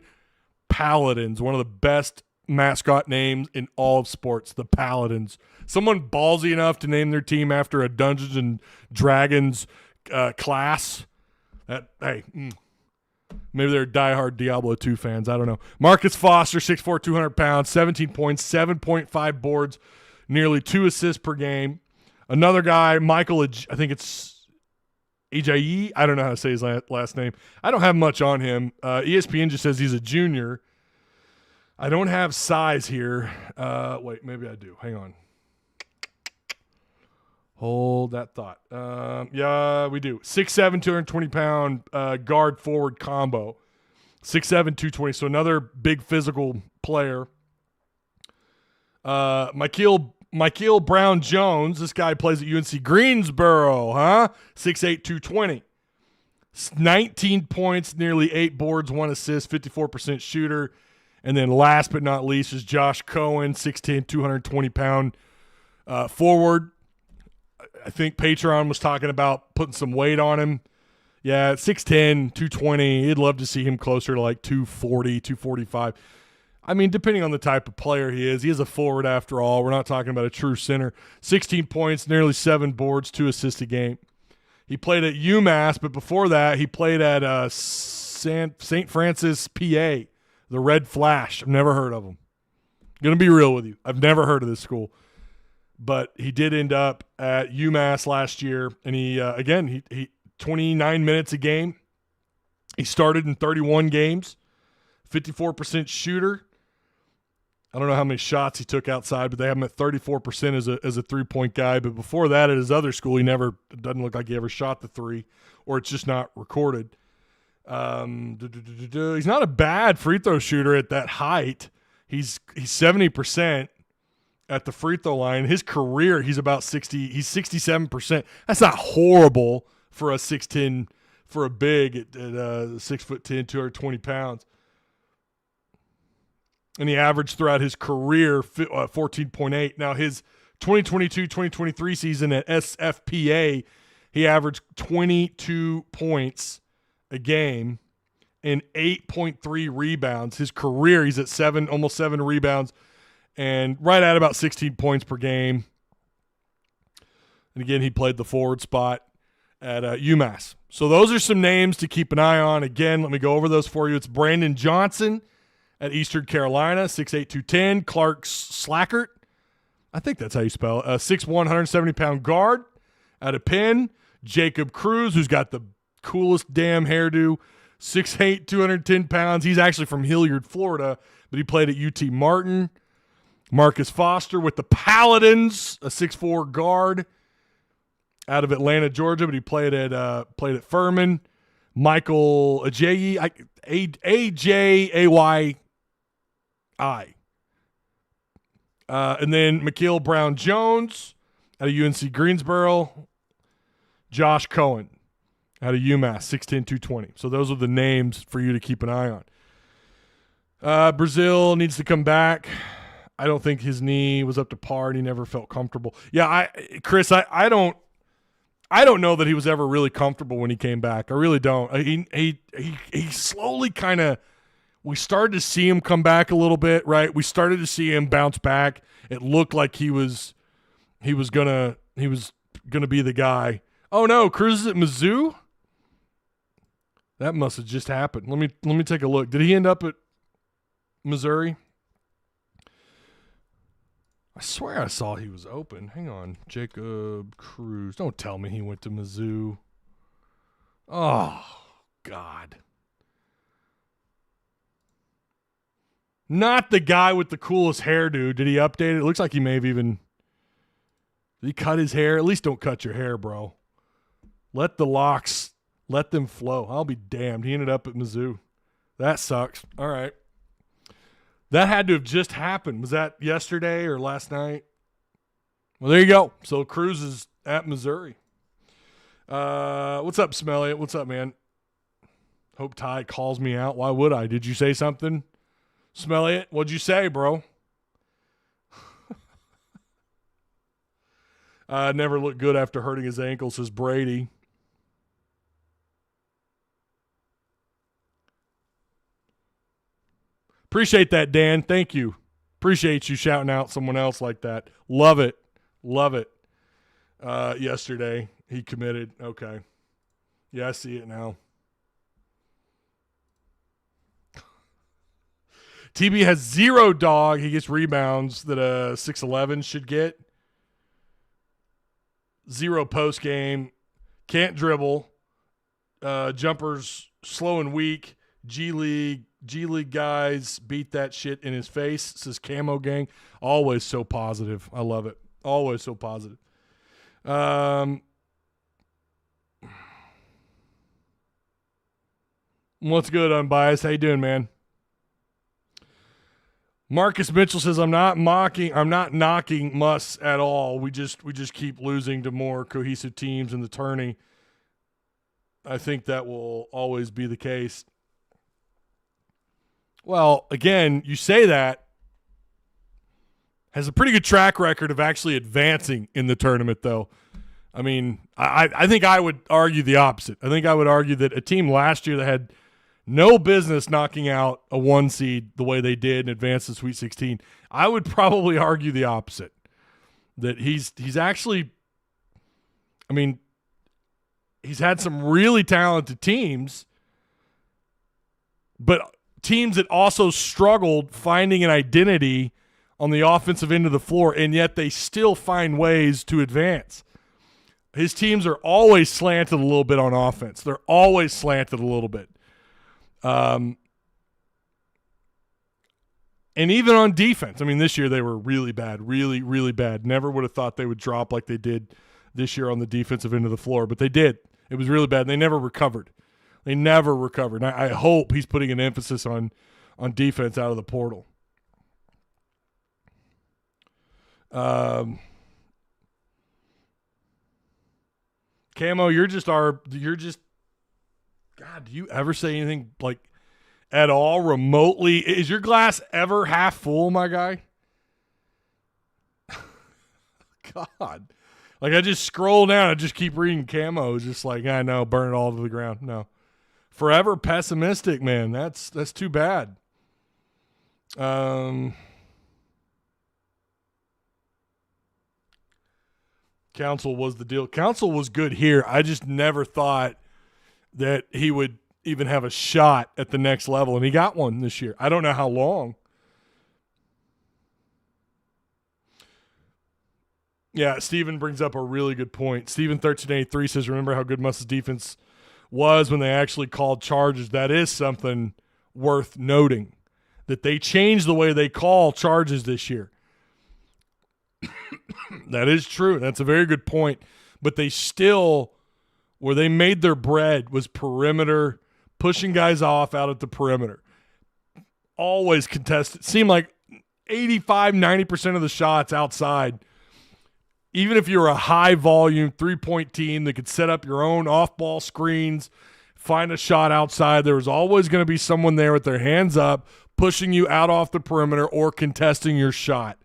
Paladins, one of the best mascot names in all of sports, the Paladins. Someone ballsy enough to name their team after a Dungeons and Dragons class. Maybe they're diehard Diablo 2 fans. I don't know. Marcus Foster, 6'4", 200 pounds, 17 points, 7.5 boards, nearly 2 assists per game. Another guy, Michael, I think it's Ajayi. I don't know how to say his last name. I don't have much on him. ESPN just says he's a junior. I don't have size here. Wait, maybe I do. Hang on. Hold that thought. Yeah, we do. 6'7", 220-pound guard forward combo. 6'7", 220. So another big physical player. Michael Brown-Jones. This guy plays at UNC Greensboro, huh? 6'8", 220. 19 points, nearly 8 boards, 1 assist, 54% shooter. And then last but not least is Josh Cohen, 6'10", 220-pound forward. I think Patreon was talking about putting some weight on him. Yeah, 6'10", 220. You'd love to see him closer to like 240, 245. I mean, depending on the type of player he is a forward after all. We're not talking about a true center. 16 points, nearly 7 boards, 2 assists a game. He played at UMass, but before that, he played at St. Francis, PA, the Red Flash. I've never heard of him. Going to be real with you. I've never heard of this school. But he did end up at UMass last year, and he 29 minutes a game. He started in 31 games, 54% shooter. I don't know how many shots he took outside, but they have him at 34% as a three-point guy. But before that, at his other school, it doesn't look like he ever shot the three, or it's just not recorded. He's not a bad free throw shooter at that height. He's 70%. At the free throw line. His career, he's about 60. He's 67%. That's not horrible for a 6'10", for a big at 6'10", 220 pounds. And he averaged throughout his career 14.8. Now his 2022-2023 season at SFPA, he averaged 22 points a game and 8.3 rebounds. His career, he's at almost 7 rebounds. And right at about 16 points per game. And again, he played the forward spot at UMass. So those are some names to keep an eye on. Again, let me go over those for you. It's Brandon Johnson at Eastern Carolina, 6'8", 210. Clark Slackert, I think that's how you spell it, 6'1", 170-pound guard out of Penn. Jacob Cruz, who's got the coolest damn hairdo, 6'8", 210 pounds. He's actually from Hilliard, Florida, but he played at UT Martin. Marcus Foster with the Paladins, a 6'4" guard out of Atlanta, Georgia, but he played at Furman. Michael Ajayi, A-J-A-Y-I. And then Michael Brown-Jones out of UNC Greensboro. Josh Cohen out of UMass, 6'10", 220. So those are the names for you to keep an eye on. Brazil needs to come back. I don't think his knee was up to par and he never felt comfortable. Yeah, Chris, I don't know that he was ever really comfortable when he came back. I really don't. He slowly kind of, we started to see him come back a little bit, right? We started to see him bounce back. It looked like he was gonna be the guy. Oh no, Cruz is at Mizzou? That must have just happened. Let me take a look. Did he end up at Missouri? I swear I saw he was open. Hang on. Jacob Cruz. Don't tell me he went to Mizzou. Oh, God. Not the guy with the coolest hairdo. Did he update it? It looks like he may have even. Did he cut his hair? At least don't cut your hair, bro. Let the locks, let them flow. I'll be damned. He ended up at Mizzou. That sucks. All right. That had to have just happened. Was that yesterday or last night? Well, there you go. So Cruz is at Missouri. What's up, Smelly? What's up, man? Hope Ty calls me out. Why would I? Did you say something? Smelly it? What'd you say, bro? Never looked good after hurting his ankle, says Brady. Appreciate that, Dan. Thank you. Appreciate you shouting out someone else like that. Love it. Love it. Yesterday, he committed. Okay. Yeah, I see it now. TB has 0 dog. He gets rebounds that a 6'11 should get. 0 post game. Can't dribble. Jumpers slow and weak. G League guys beat that shit in his face. Says Camo Gang. Always so positive. I love it. Always so positive. What's good, Unbiased? How you doing, man? Marcus Mitchell says, I'm not knocking Muss at all. We just keep losing to more cohesive teams in the tourney. I think that will always be the case. Well, again, you say that. Has a pretty good track record of actually advancing in the tournament, though. I mean, I think I would argue the opposite. I think I would argue that a team last year that had no business knocking out a 1 seed the way they did and advanced to Sweet 16, I would probably argue the opposite. That he's actually, I mean, he's had some really talented teams, but teams that also struggled finding an identity on the offensive end of the floor, and yet they still find ways to advance. His teams are always slanted a little bit on offense. They're always slanted a little bit. And even on defense, I mean, this year they were really bad, really, really bad. Never would have thought they would drop like they did this year on the defensive end of the floor, but they did. It was really bad, and they never recovered. And I hope he's putting an emphasis on defense out of the portal. Camo, you're just God, do you ever say anything like at all remotely? Is your glass ever half full, my guy? God. Like I just scroll down and just keep reading Camo. Just like, I know, burn it all to the ground. No. Forever pessimistic, man. That's too bad. Council was the deal. Council was good here. I just never thought that he would even have a shot at the next level, and he got one this year. I don't know how long. Yeah, Steven brings up a really good point. Steven 1383 says, remember how good Muss's defense was when they actually called charges? That is something worth noting, that they changed the way they call charges this year. That is true. That's a very good point. But they still, where they made their bread was perimeter, pushing guys off out at the perimeter. Always contested. Seemed like 85, 90% of the shots outside. Even if you're a high-volume three-point team that could set up your own off-ball screens, find a shot outside, there was always going to be someone there with their hands up, pushing you out off the perimeter or contesting your shot.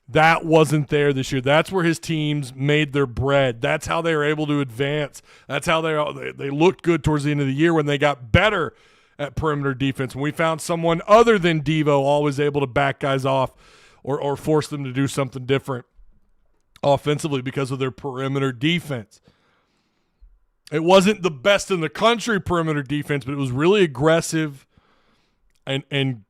That wasn't there this year. That's where his teams made their bread. That's how they were able to advance. That's how they looked good towards the end of the year when they got better at perimeter defense. When we found someone other than Devo always able to back guys off or force them to do something different offensively because of their perimeter defense. It wasn't the best in the country perimeter defense, but it was really aggressive and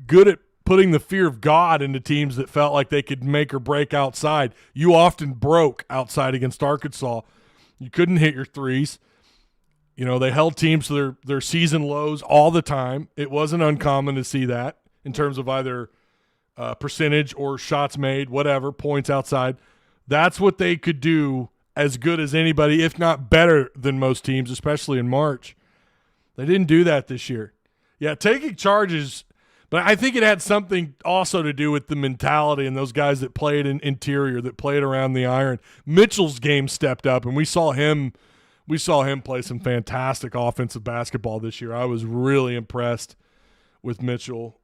good at putting the fear of God into teams that felt like they could make or break outside. You often broke outside against Arkansas. You couldn't hit your threes. They held teams to their season lows all the time. It wasn't uncommon to see that in terms of either percentage or shots made, whatever, points outside. That's what they could do as good as anybody, if not better than most teams, especially in March. They didn't do that this year. Yeah, taking charges, but I think it had something also to do with the mentality and those guys that played in interior, that played around the iron. Mitchell's game stepped up, and we saw him play some fantastic offensive basketball this year. I was really impressed with Mitchell.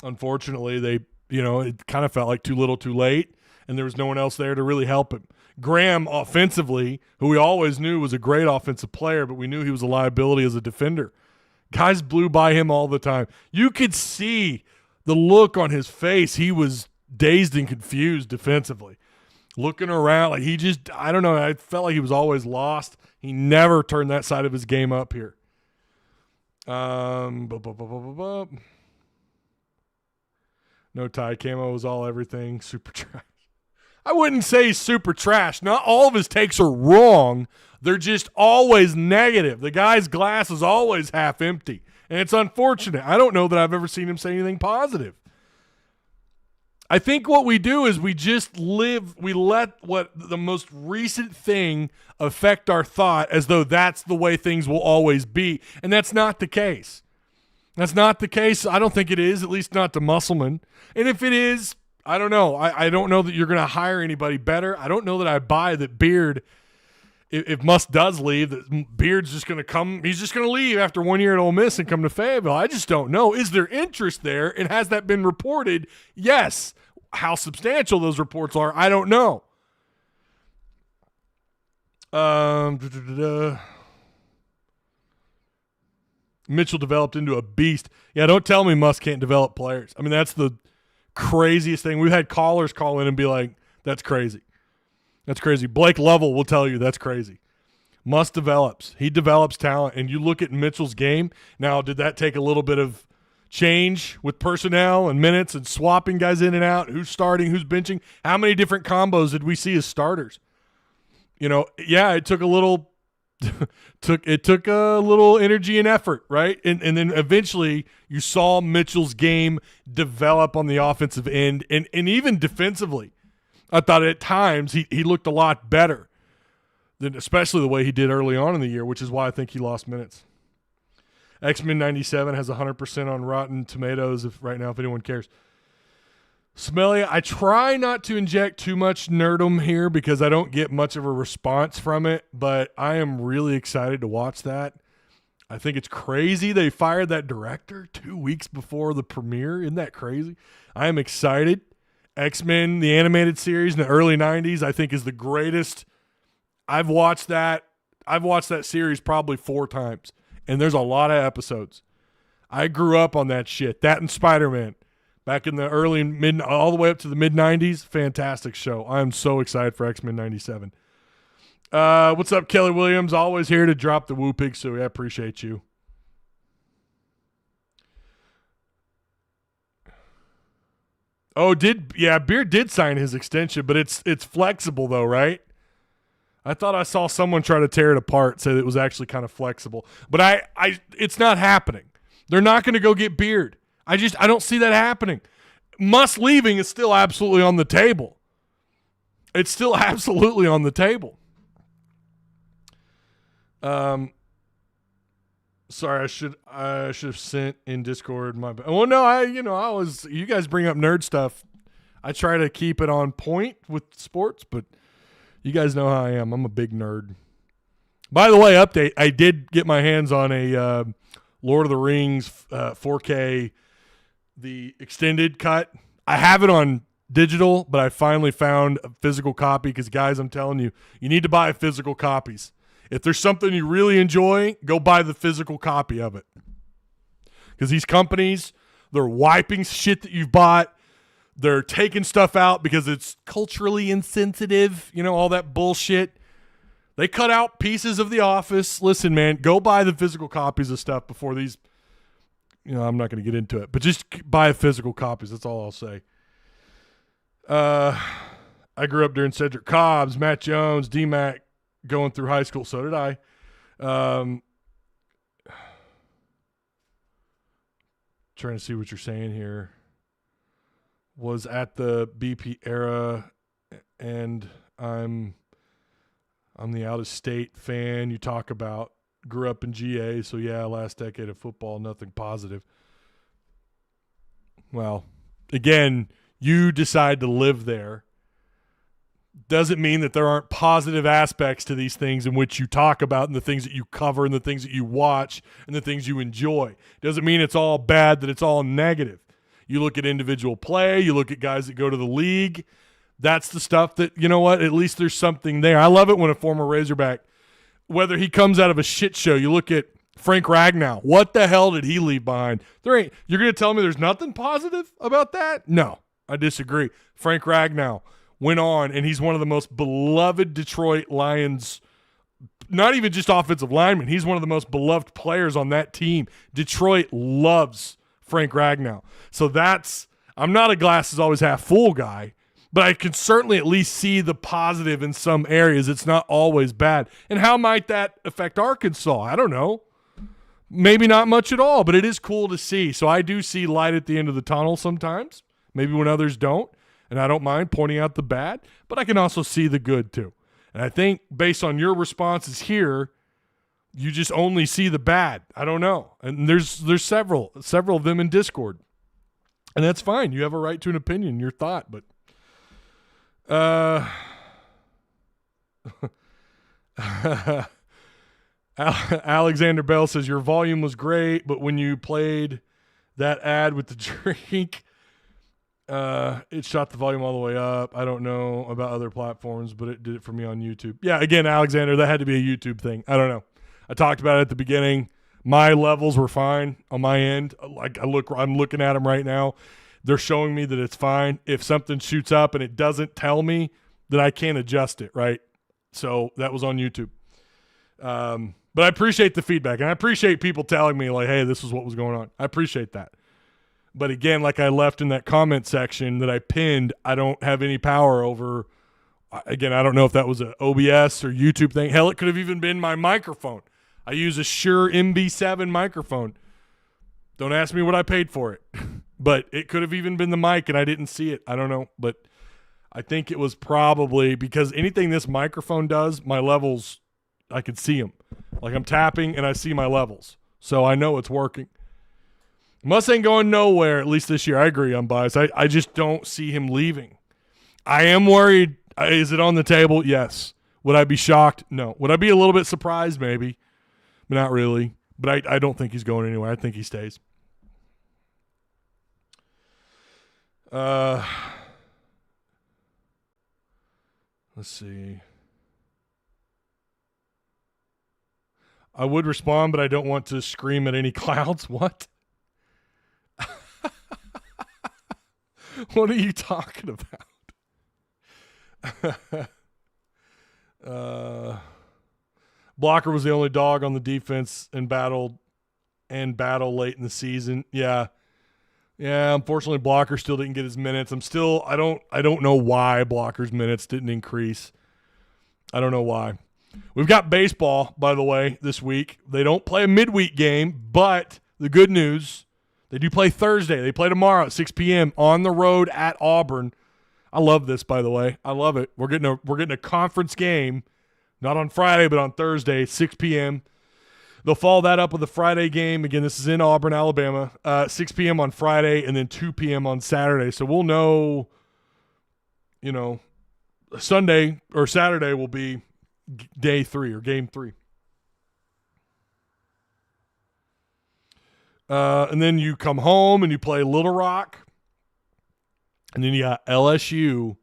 Unfortunately, it kind of felt like too little too late, and there was no one else there to really help him. Graham, offensively, who we always knew was a great offensive player, but we knew he was a liability as a defender. Guys blew by him all the time. You could see the look on his face. He was dazed and confused defensively, looking around like I don't know, I felt like he was always lost. He never turned that side of his game up here. No tie. Camo was all everything. Super trash. I wouldn't say super trash. Not all of his takes are wrong. They're just always negative. The guy's glass is always half empty, and it's unfortunate. I don't know that I've ever seen him say anything positive. I think what we do is we let what the most recent thing affect our thought as though that's the way things will always be, and that's not the case. That's not the case. I don't think it is, at least not to Musselman. And if it is, I don't know. I don't know that you're going to hire anybody better. I don't know that I buy that Beard, if Muss does leave, that Beard's just going to come. He's just going to leave after 1 year at Ole Miss and come to Fayetteville. I just don't know. Is there interest there? And has that been reported? Yes. How substantial those reports are, I don't know. Mitchell developed into a beast. Yeah, don't tell me Muss can't develop players. I mean, that's the craziest thing. We've had callers call in and be like, that's crazy. That's crazy. Blake Lovell will tell you that's crazy. Muss develops. He develops talent. And you look at Mitchell's game. Now, did that take a little bit of change with personnel and minutes and swapping guys in and out? Who's starting? Who's benching? How many different combos did we see as starters? It took a little took a little energy and effort, right? And then eventually you saw Mitchell's game develop on the offensive end and even defensively. I thought at times he looked a lot better than especially the way he did early on in the year, which is why I think he lost minutes. X-Men 97 has 100% on Rotten Tomatoes if anyone cares. Smelly, I try not to inject too much nerdum here because I don't get much of a response from it, but I am really excited to watch that. I think it's crazy they fired that director 2 weeks before the premiere. Isn't that crazy? I am excited. X-Men, the animated series in the early 90s, I think is the greatest. I've watched that series probably 4 times, and there's a lot of episodes. I grew up on that shit. That and Spider-Man. Back in the early mid, all the way up to the mid-90s, fantastic show. I'm so excited for X-Men 97. What's up, Kelly Williams? Always here to drop the woo pig suey. I appreciate you. Oh, Beard did sign his extension, but it's flexible though, right? I thought I saw someone try to tear it apart, say that it was actually kind of flexible. But it's not happening. They're not going to go get Beard. I don't see that happening. Muss leaving is still absolutely on the table. It's still absolutely on the table. Sorry, I should have sent in Discord my. Well, no, you guys bring up nerd stuff. I try to keep it on point with sports, but you guys know how I am. I'm a big nerd. By the way, update. I did get my hands on a Lord of the Rings 4K. The extended cut. I have it on digital, but I finally found a physical copy because, guys, I'm telling you, you need to buy physical copies. If there's something you really enjoy, go buy the physical copy of it. Because these companies, they're wiping shit that you've bought. They're taking stuff out because it's culturally insensitive, all that bullshit. They cut out pieces of The Office. Listen, man, go buy the physical copies of stuff before these. I'm not going to get into it, but just buy physical copies. That's all I'll say. I grew up during Cedric Cobbs, Matt Jones, D-Mac going through high school. So did I. Trying to see what you're saying here. Was at the BP era, and I'm the out-of-state fan you talk about. Grew up in GA, so yeah, last decade of football, nothing positive. Well, again, you decide to live there. Doesn't mean that there aren't positive aspects to these things in which you talk about and the things that you cover and the things that you watch and the things you enjoy. Doesn't mean it's all bad, that it's all negative. You look at individual play, you look at guys that go to the league. That's the stuff that, you know what, at least there's something there. I love it when a former Razorback, whether he comes out of a shit show, you look at Frank Ragnow. What the hell did he leave behind? You're going to tell me there's nothing positive about that? No, I disagree. Frank Ragnow went on, and he's one of the most beloved Detroit Lions, not even just offensive lineman. He's one of the most beloved players on that team. Detroit loves Frank Ragnow. So I'm not a glasses always half full guy, but I can certainly at least see the positive in some areas. It's not always bad. And how might that affect Arkansas? I don't know. Maybe not much at all, but it is cool to see. So I do see light at the end of the tunnel sometimes, maybe when others don't. And I don't mind pointing out the bad, but I can also see the good too. And I think based on your responses here, you just only see the bad. I don't know. And there's several of them in Discord. And that's fine. You have a right to an opinion, your thought, but Alexander Bell says your volume was great, but when you played that ad with the drink, it shot the volume all the way up. I don't know about other platforms, but it did it for me on YouTube. Yeah, again, Alexander, that had to be a YouTube thing. I don't know. I talked about it at the beginning. My levels were fine on my end. Like I'm looking at them right now. They're showing me that it's fine. If something shoots up and it doesn't tell me, then I can't adjust it, right? So that was on YouTube. But I appreciate the feedback, and I appreciate people telling me, like, hey, this is what was going on. I appreciate that. But again, like I left in that comment section that I pinned, I don't have any power over. Again, I don't know if that was an OBS or YouTube thing. Hell, it could have even been my microphone. I use a Shure MB7 microphone. Don't ask me what I paid for it. But it could have even been the mic, and I didn't see it. I don't know. But I think it was probably because anything this microphone does, my levels, I can see them. Like I'm tapping, and I see my levels. So I know it's working. Muss ain't going nowhere, at least this year. I agree, I'm biased. I just don't see him leaving. I am worried. Is it on the table? Yes. Would I be shocked? No. Would I be a little bit surprised? Maybe. But not really. But I don't think he's going anywhere. I think he stays. Let's see. I would respond, but I don't want to scream at any clouds. What? What are you talking about? Blocker was the only dog on the defense and battle late in the season. Yeah. Unfortunately, Blocker still didn't get his minutes. I don't know why Blocker's minutes didn't increase. I don't know why. We've got baseball, by the way, this week. They don't play a midweek game, but the good news, they do play Thursday. They play tomorrow at 6 p.m. on the road at Auburn. I love this, by the way. I love it. We're getting a conference game, not on Friday, but on Thursday, 6 p.m. They'll follow that up with a Friday game. Again, this is in Auburn, Alabama, 6 p.m. on Friday and then 2 p.m. on Saturday. So we'll know, Sunday or Saturday will be day 3 or game 3. And then you come home and you play Little Rock. And then you got LSU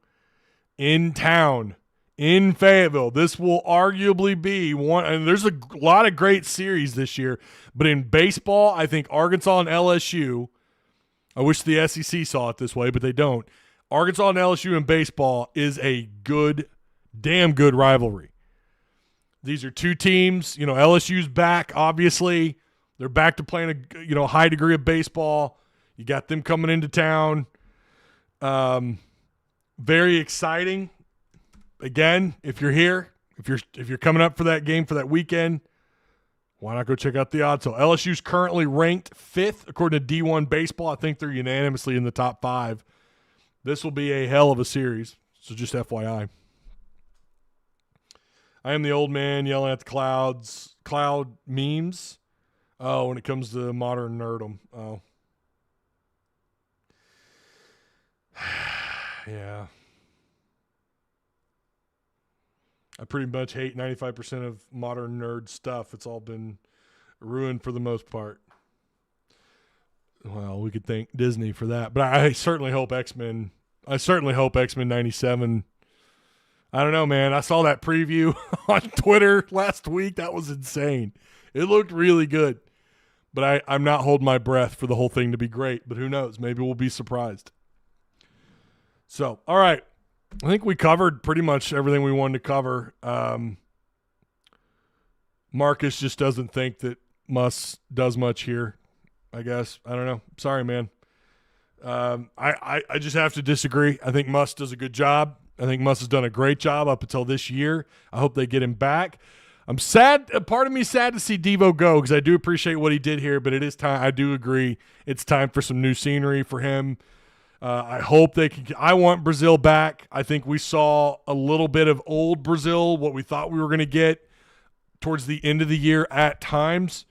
in town in Fayetteville. This will arguably be one, and there's a lot of great series this year, but in baseball, I think Arkansas and LSU, I wish the SEC saw it this way, but they don't. Arkansas and LSU in baseball is a damn good rivalry. These are two teams, LSU's back, obviously. They're back to playing a high degree of baseball. You got them coming into town. Very exciting. Again, if you're here, if you're coming up for that game for that weekend, Why not go check out the odds? So LSU's currently ranked 5th according to D1 Baseball. I think they're unanimously in the top 5. This will be a hell of a series, so just FYI. I am the old man yelling at the cloud memes. Oh, when it comes to modern nerdom. Oh. Yeah. I pretty much hate 95% of modern nerd stuff. It's all been ruined for the most part. Well, we could thank Disney for that. But I certainly hope X-Men 97. I don't know, man. I saw that preview on Twitter last week. That was insane. It looked really good. But I'm not holding my breath for the whole thing to be great. But who knows? Maybe we'll be surprised. So, all right. I think we covered pretty much everything we wanted to cover. Marcus just doesn't think that Muss does much here, I guess. I don't know. Sorry, man. I just have to disagree. I think Muss does a good job. I think Muss has done a great job up until this year. I hope they get him back. I'm sad. A part of me is sad to see Devo go because I do appreciate what he did here, but it is time. I do agree. It's time for some new scenery for him. I hope they can. I want Brazil back. I think we saw a little bit of old Brazil, what we thought we were going to get towards the end of the year at times.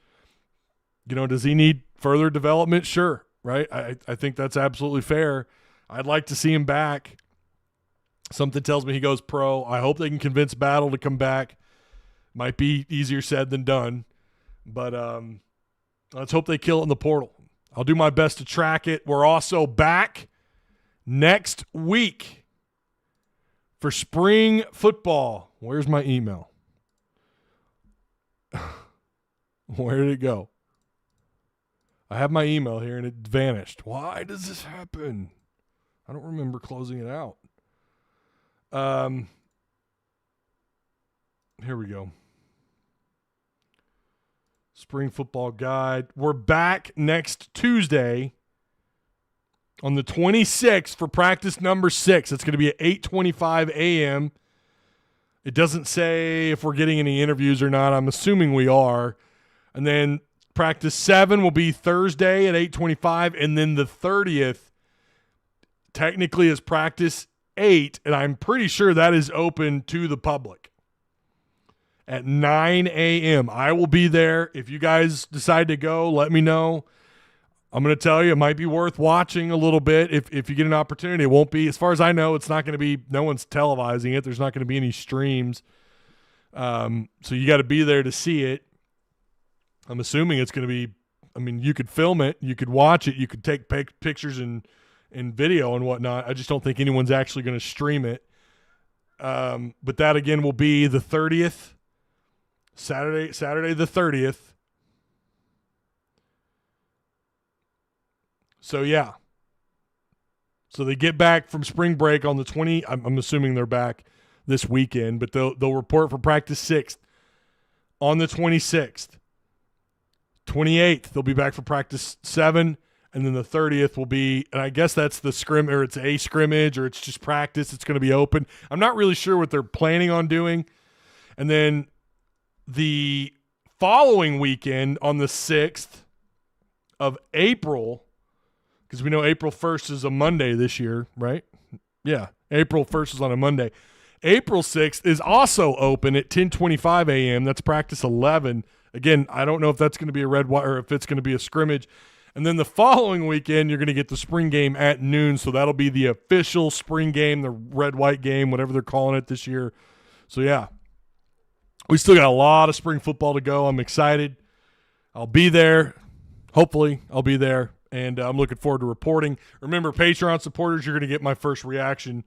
You know, does he need further development? Sure, right? I think that's absolutely fair. I'd like to see him back. Something tells me he goes pro. I hope they can convince Battle to come back. Might be easier said than done. But let's hope they kill it in the portal. I'll do my best to track it. We're also back next week for spring football. Where's my email? Where did it go? I have my email here and it vanished. Why does this happen? I don't remember closing it out. Here we go. Spring football guide. We're back next Tuesday on the 26th for practice number 6. It's going to be at 8:25 a.m. It doesn't say if we're getting any interviews or not. I'm assuming we are. And then practice 7 will be Thursday at 8:25. And then the 30th technically is practice 8. And I'm pretty sure that is open to the public. At 9 a.m. I will be there. If you guys decide to go, let me know. I'm going to tell you, it might be worth watching a little bit if you get an opportunity. It won't be, as far as I know, it's not going to be, no one's televising it. There's not going to be any streams. So you got to be there to see it. I'm assuming it's going to be, I mean, you could film it. You could watch it. You could take pictures and video and whatnot. I just don't think anyone's actually going to stream it. But that, again, will be the 30th. Saturday the 30th. So, yeah. So they get back from spring break on the 20th. I'm assuming they're back this weekend, but they'll report for practice 6th on the 26th. 28th, they'll be back for practice 7, and then the 30th will be, and I guess that's the scrimmage, or it's a scrimmage, or it's just practice. It's going to be open. I'm not really sure what they're planning on doing. And then the following weekend on the 6th of April, because we know April 1st is a Monday this year, right? Yeah, April 1st is on a Monday. April 6th is also open at 10:25 a.m. That's practice 11. Again, I don't know if that's going to be a red white or if it's going to be a scrimmage. And then the following weekend, you're going to get the spring game at noon, so that'll be the official spring game, the red-white game, whatever they're calling it this year. So, yeah. We still got a lot of spring football to go. I'm excited. I'll be there. Hopefully, I'll be there. And I'm looking forward to reporting. Remember, Patreon supporters, you're going to get my first reaction.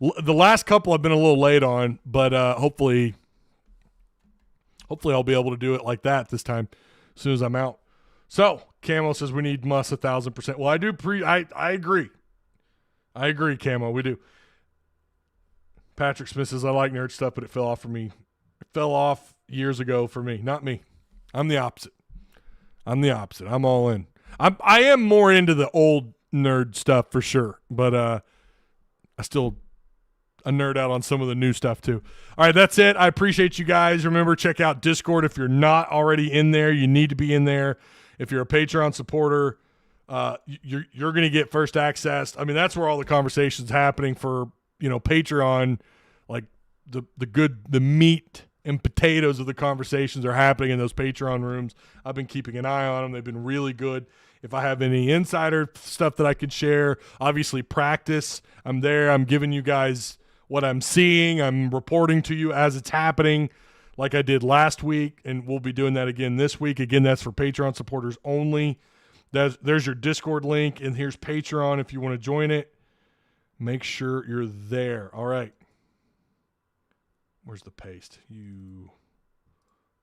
The last couple I've been a little late on, but hopefully I'll be able to do it like that this time as soon as I'm out. So, Camo says we need Muss 1,000%. Well, I do I agree. I agree, Camo. We do. Patrick Smith says, I like nerd stuff, but it fell off for me. It fell off years ago for me. Not me. I'm the opposite. I'm all in. I am more into the old nerd stuff for sure, but I nerd out on some of the new stuff too. All right, that's it. I appreciate you guys. Remember, check out Discord if you're not already in there. You need to be in there. If you're a Patreon supporter, you're going to get first access. I mean, that's where all the conversation's happening for, Patreon. Like the meat and potatoes of the conversations are happening in those Patreon rooms. I've been keeping an eye on them. They've been really good. If I have any insider stuff that I could share, obviously practice. I'm there. I'm giving you guys what I'm seeing. I'm reporting to you as it's happening like I did last week, and we'll be doing that again this week. Again, that's for Patreon supporters only. There's your Discord link, and here's Patreon if you want to join it. Make sure you're there. All right. Where's the paste? You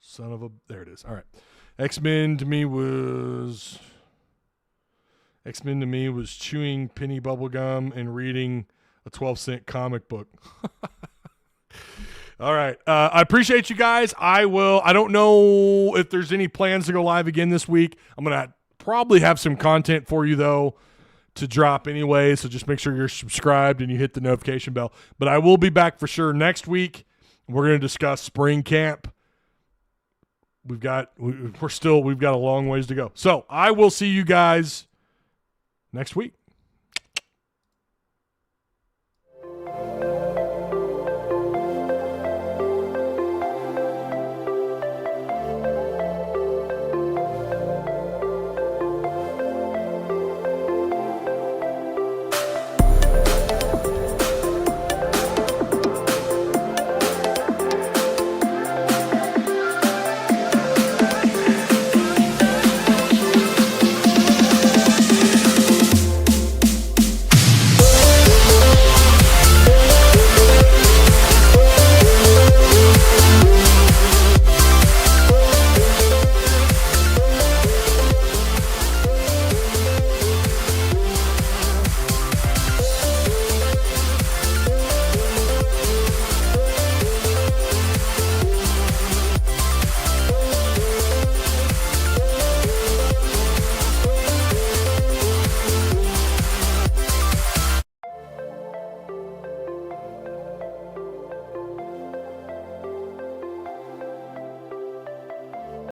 son of a... There it is. All right. X-Men to me was chewing penny bubble gum and reading a 12-cent comic book. All right. I appreciate you guys. I don't know if there's any plans to go live again this week. I'm going to probably have some content for you, though, to drop anyway. So just make sure you're subscribed and you hit the notification bell. But I will be back for sure next week. We're going to discuss spring camp. We've got a long ways to go. So I will see you guys next week.